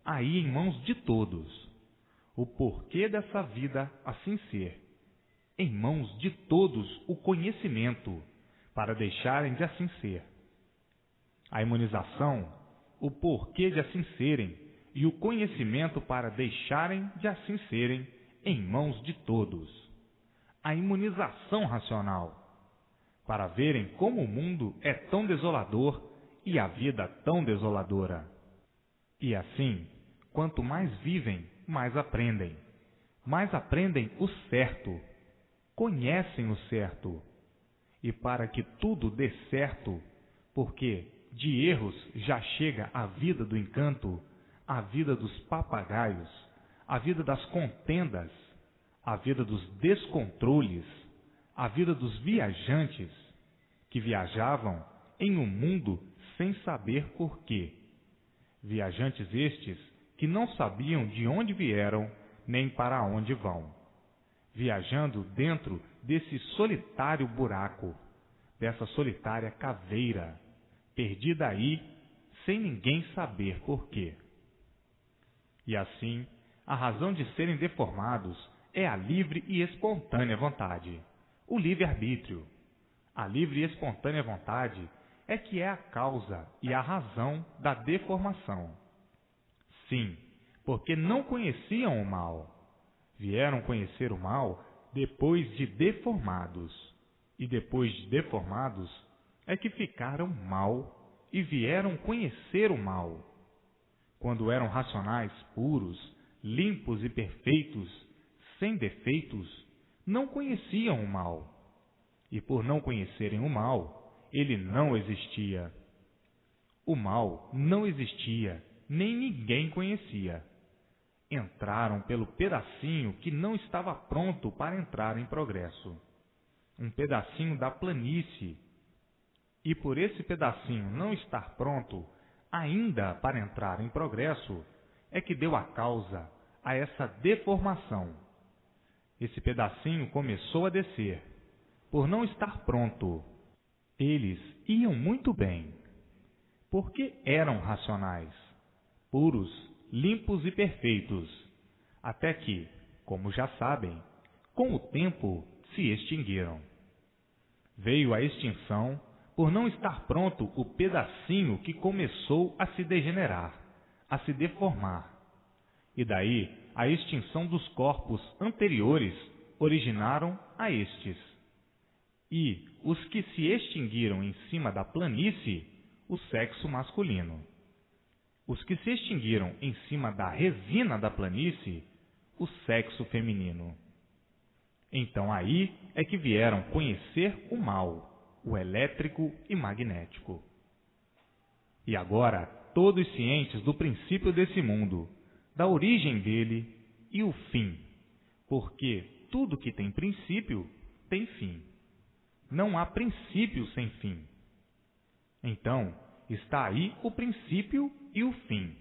aí em mãos de todos, o porquê dessa vida assim ser, em mãos de todos o conhecimento, para deixarem de assim ser. A imunização, o porquê de assim serem, e o conhecimento para deixarem de assim serem, em mãos de todos. A imunização racional, para verem como o mundo é tão desolador e a vida tão desoladora. E assim, quanto mais vivem, mais aprendem. Mais aprendem o certo, conhecem o certo. E para que tudo dê certo, porque de erros já chega a vida do encanto, a vida dos papagaios, a vida das contendas, a vida dos descontroles, a vida dos viajantes, que viajavam em um mundo sem saber porquê. Viajantes estes que não sabiam de onde vieram nem para onde vão. Viajando dentro desse solitário buraco, dessa solitária caveira, perdida aí, sem ninguém saber porquê. E assim, a razão de serem deformados é a livre e espontânea vontade, o livre-arbítrio. A livre e espontânea vontade é que é a causa e a razão da deformação. Sim, porque não conheciam o mal. Vieram conhecer o mal depois de deformados. E depois de deformados é que ficaram mal e vieram conhecer o mal. Quando eram racionais, puros, limpos e perfeitos, sem defeitos, não conheciam o mal. E por não conhecerem o mal, ele não existia. O mal não existia, nem ninguém conhecia. Entraram pelo pedacinho que não estava pronto para entrar em progresso. Um pedacinho da planície. E por esse pedacinho não estar pronto ainda para entrar em progresso, é que deu a causa a essa deformação. Esse pedacinho começou a descer. Por não estar pronto, eles iam muito bem, porque eram racionais, puros, limpos e perfeitos, até que, como já sabem, com o tempo se extinguiram. Veio a extinção por não estar pronto o pedacinho que começou a se degenerar, a se deformar. E daí a extinção dos corpos anteriores originaram a estes. E os que se extinguiram em cima da planície, o sexo masculino. Os que se extinguiram em cima da resina da planície, o sexo feminino. Então aí é que vieram conhecer o mal, o elétrico e magnético. E agora, todos cientes do princípio desse mundo, da origem dele e o fim, porque tudo que tem princípio tem fim. Não há princípio sem fim. Então, está aí o princípio e o fim,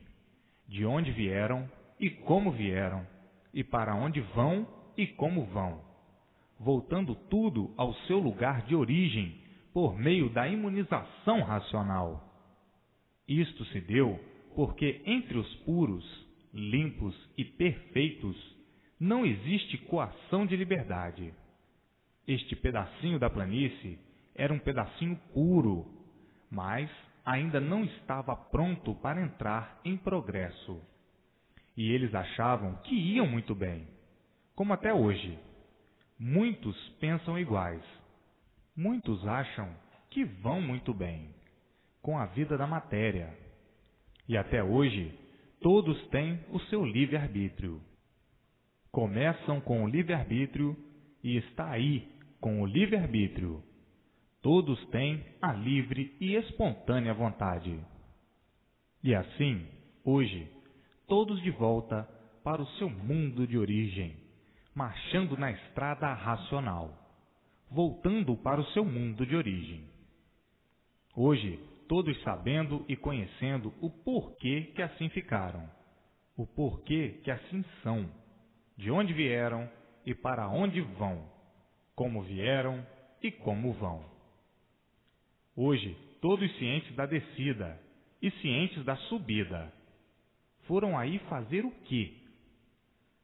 de onde vieram e como vieram, e para onde vão e como vão, voltando tudo ao seu lugar de origem por meio da imunização racional. Isto se deu porque entre os puros, limpos e perfeitos não existe coação de liberdade. Este pedacinho da planície era um pedacinho puro, mas ainda não estava pronto para entrar em progresso. E eles achavam que iam muito bem, como até hoje. Muitos pensam iguais. Muitos acham que vão muito bem com a vida da matéria. E até hoje, todos têm o seu livre-arbítrio. Começam com o livre-arbítrio e está aí com o livre-arbítrio. Todos têm a livre e espontânea vontade. E assim, hoje, todos de volta para o seu mundo de origem, marchando na estrada racional, voltando para o seu mundo de origem. Hoje, todos sabendo e conhecendo o porquê que assim ficaram, o porquê que assim são, de onde vieram e para onde vão, como vieram e como vão. Hoje, todos cientes da descida e cientes da subida, foram aí fazer o quê?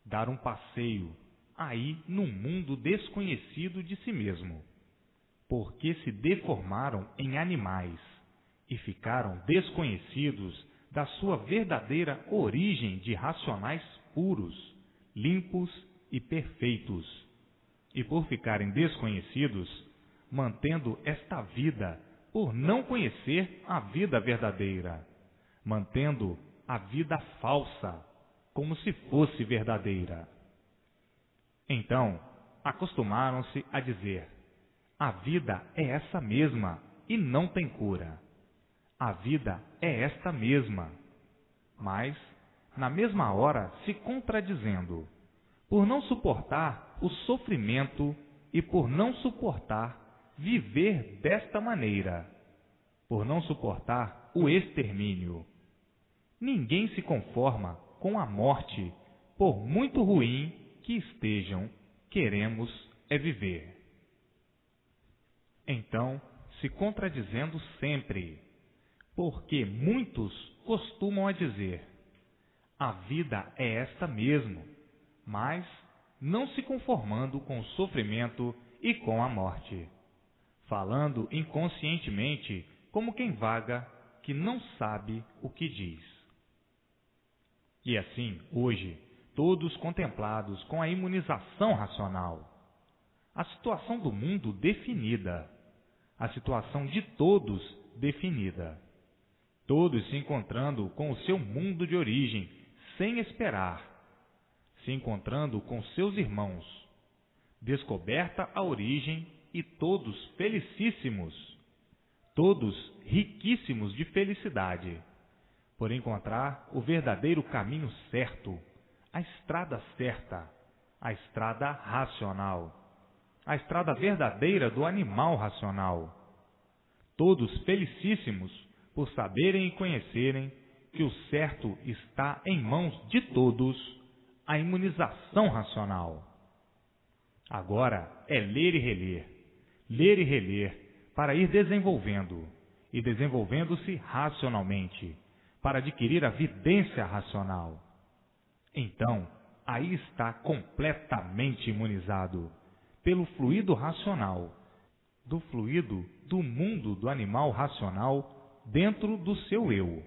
Dar um passeio aí num mundo desconhecido de si mesmo, porque se deformaram em animais e ficaram desconhecidos da sua verdadeira origem de racionais puros, limpos e perfeitos. E por ficarem desconhecidos, mantendo esta vida por não conhecer a vida verdadeira, mantendo a vida falsa como se fosse verdadeira. Então, acostumaram-se a dizer: a vida é essa mesma e não tem cura. A vida é esta mesma. Mas, na mesma hora, se contradizendo, por não suportar o sofrimento e por não suportar viver desta maneira, por não suportar o extermínio. Ninguém se conforma com a morte, por muito ruim que estejam, queremos é viver. Então, se contradizendo sempre, porque muitos costumam a dizer: a vida é esta mesmo, mas não se conformando com o sofrimento e com a morte, falando inconscientemente como quem vaga que não sabe o que diz. E assim, hoje, todos contemplados com a imunização racional, a situação do mundo definida, a situação de todos definida, todos se encontrando com o seu mundo de origem, sem esperar, se encontrando com seus irmãos, descoberta a origem e todos felicíssimos, todos riquíssimos de felicidade, por encontrar o verdadeiro caminho certo, a estrada certa, a estrada racional, a estrada verdadeira do animal racional. Todos felicíssimos por saberem e conhecerem que o certo está em mãos de todos, a imunização racional. Agora é ler e reler, para ir desenvolvendo, e desenvolvendo-se racionalmente, para adquirir a vidência racional. Então, aí está completamente imunizado pelo fluido racional, do fluido do mundo do animal racional dentro do seu eu.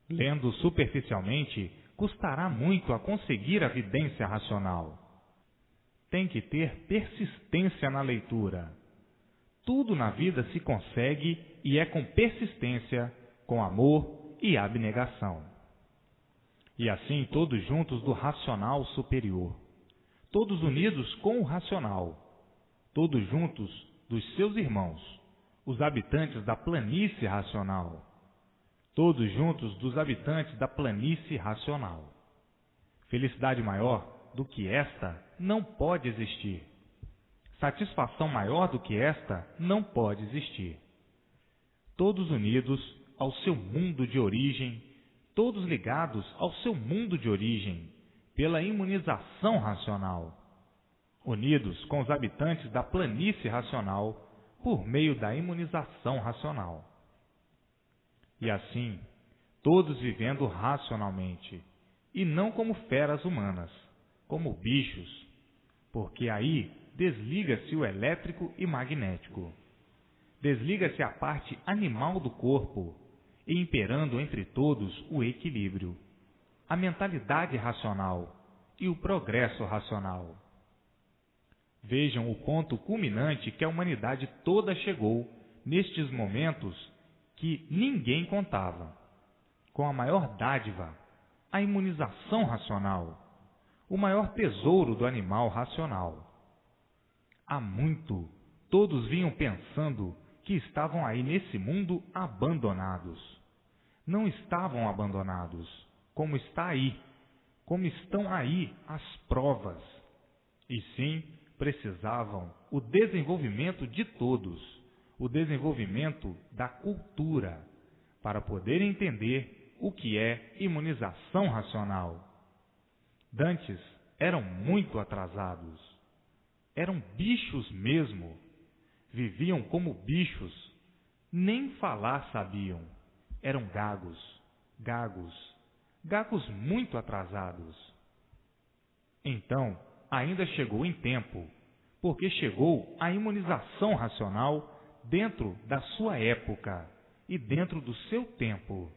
Lendo superficialmente, custará muito a conseguir a vidência racional. Tem que ter persistência na leitura. Tudo na vida se consegue e é com persistência, com amor e abnegação. E assim todos juntos do racional superior, todos unidos com o racional, todos juntos dos seus irmãos, os habitantes da planície racional, todos juntos dos habitantes da planície racional. Felicidade maior do que esta não pode existir. Satisfação maior do que esta não pode existir. Todos unidos ao seu mundo de origem, todos ligados ao seu mundo de origem, pela imunização racional, unidos com os habitantes da planície racional, por meio da imunização racional. E assim, todos vivendo racionalmente, e não como feras humanas, como bichos, porque aí desliga-se o elétrico e magnético. Desliga-se a parte animal do corpo, e imperando entre todos o equilíbrio, a mentalidade racional e o progresso racional. Vejam o ponto culminante que a humanidade toda chegou nestes momentos que ninguém contava, com a maior dádiva, a imunização racional, o maior tesouro do animal racional. Há muito, todos vinham pensando que estavam aí nesse mundo abandonados. Não estavam abandonados, como está aí, como estão aí as provas. E sim, precisavam o desenvolvimento de todos, o desenvolvimento da cultura, para poder entender o que é imunização racional. Dantes eram muito atrasados. Eram bichos mesmo. Viviam como bichos. Nem falar sabiam. Eram gagos muito atrasados. Então, ainda chegou em tempo, porque chegou a imunização racional dentro da sua época e dentro do seu tempo,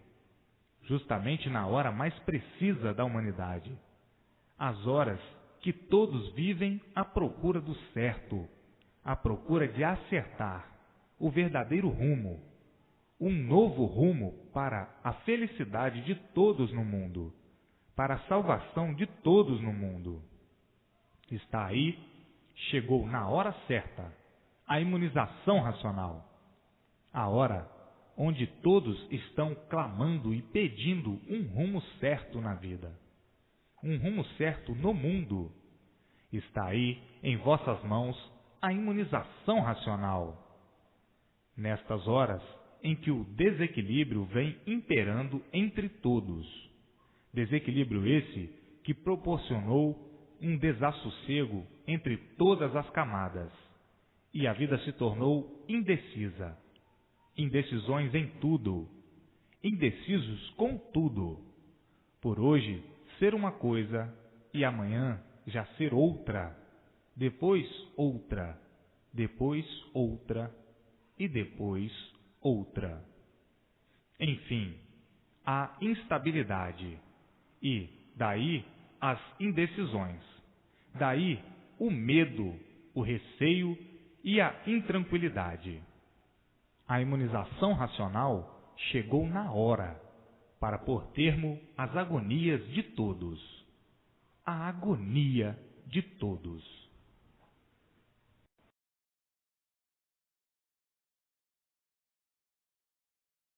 justamente na hora mais precisa da humanidade, as horas que todos vivem à procura do certo, à procura de acertar o verdadeiro rumo, um novo rumo para a felicidade de todos no mundo, para a salvação de todos no mundo. Está aí, chegou na hora certa, a imunização racional, a hora onde todos estão clamando e pedindo um rumo certo na vida, um rumo certo no mundo. Está aí, em vossas mãos, a imunização racional. Nestas horas em que o desequilíbrio vem imperando entre todos, desequilíbrio esse que proporcionou um desassossego entre todas as camadas, e a vida se tornou indecisa. Indecisões em tudo, indecisos com tudo. Por hoje ser uma coisa e amanhã já ser outra, depois outra, depois outra e depois outra. Enfim, a instabilidade e, daí, as indecisões. Daí o medo, o receio e a intranquilidade. A imunização racional chegou na hora para pôr termo às agonias de todos. A agonia de todos.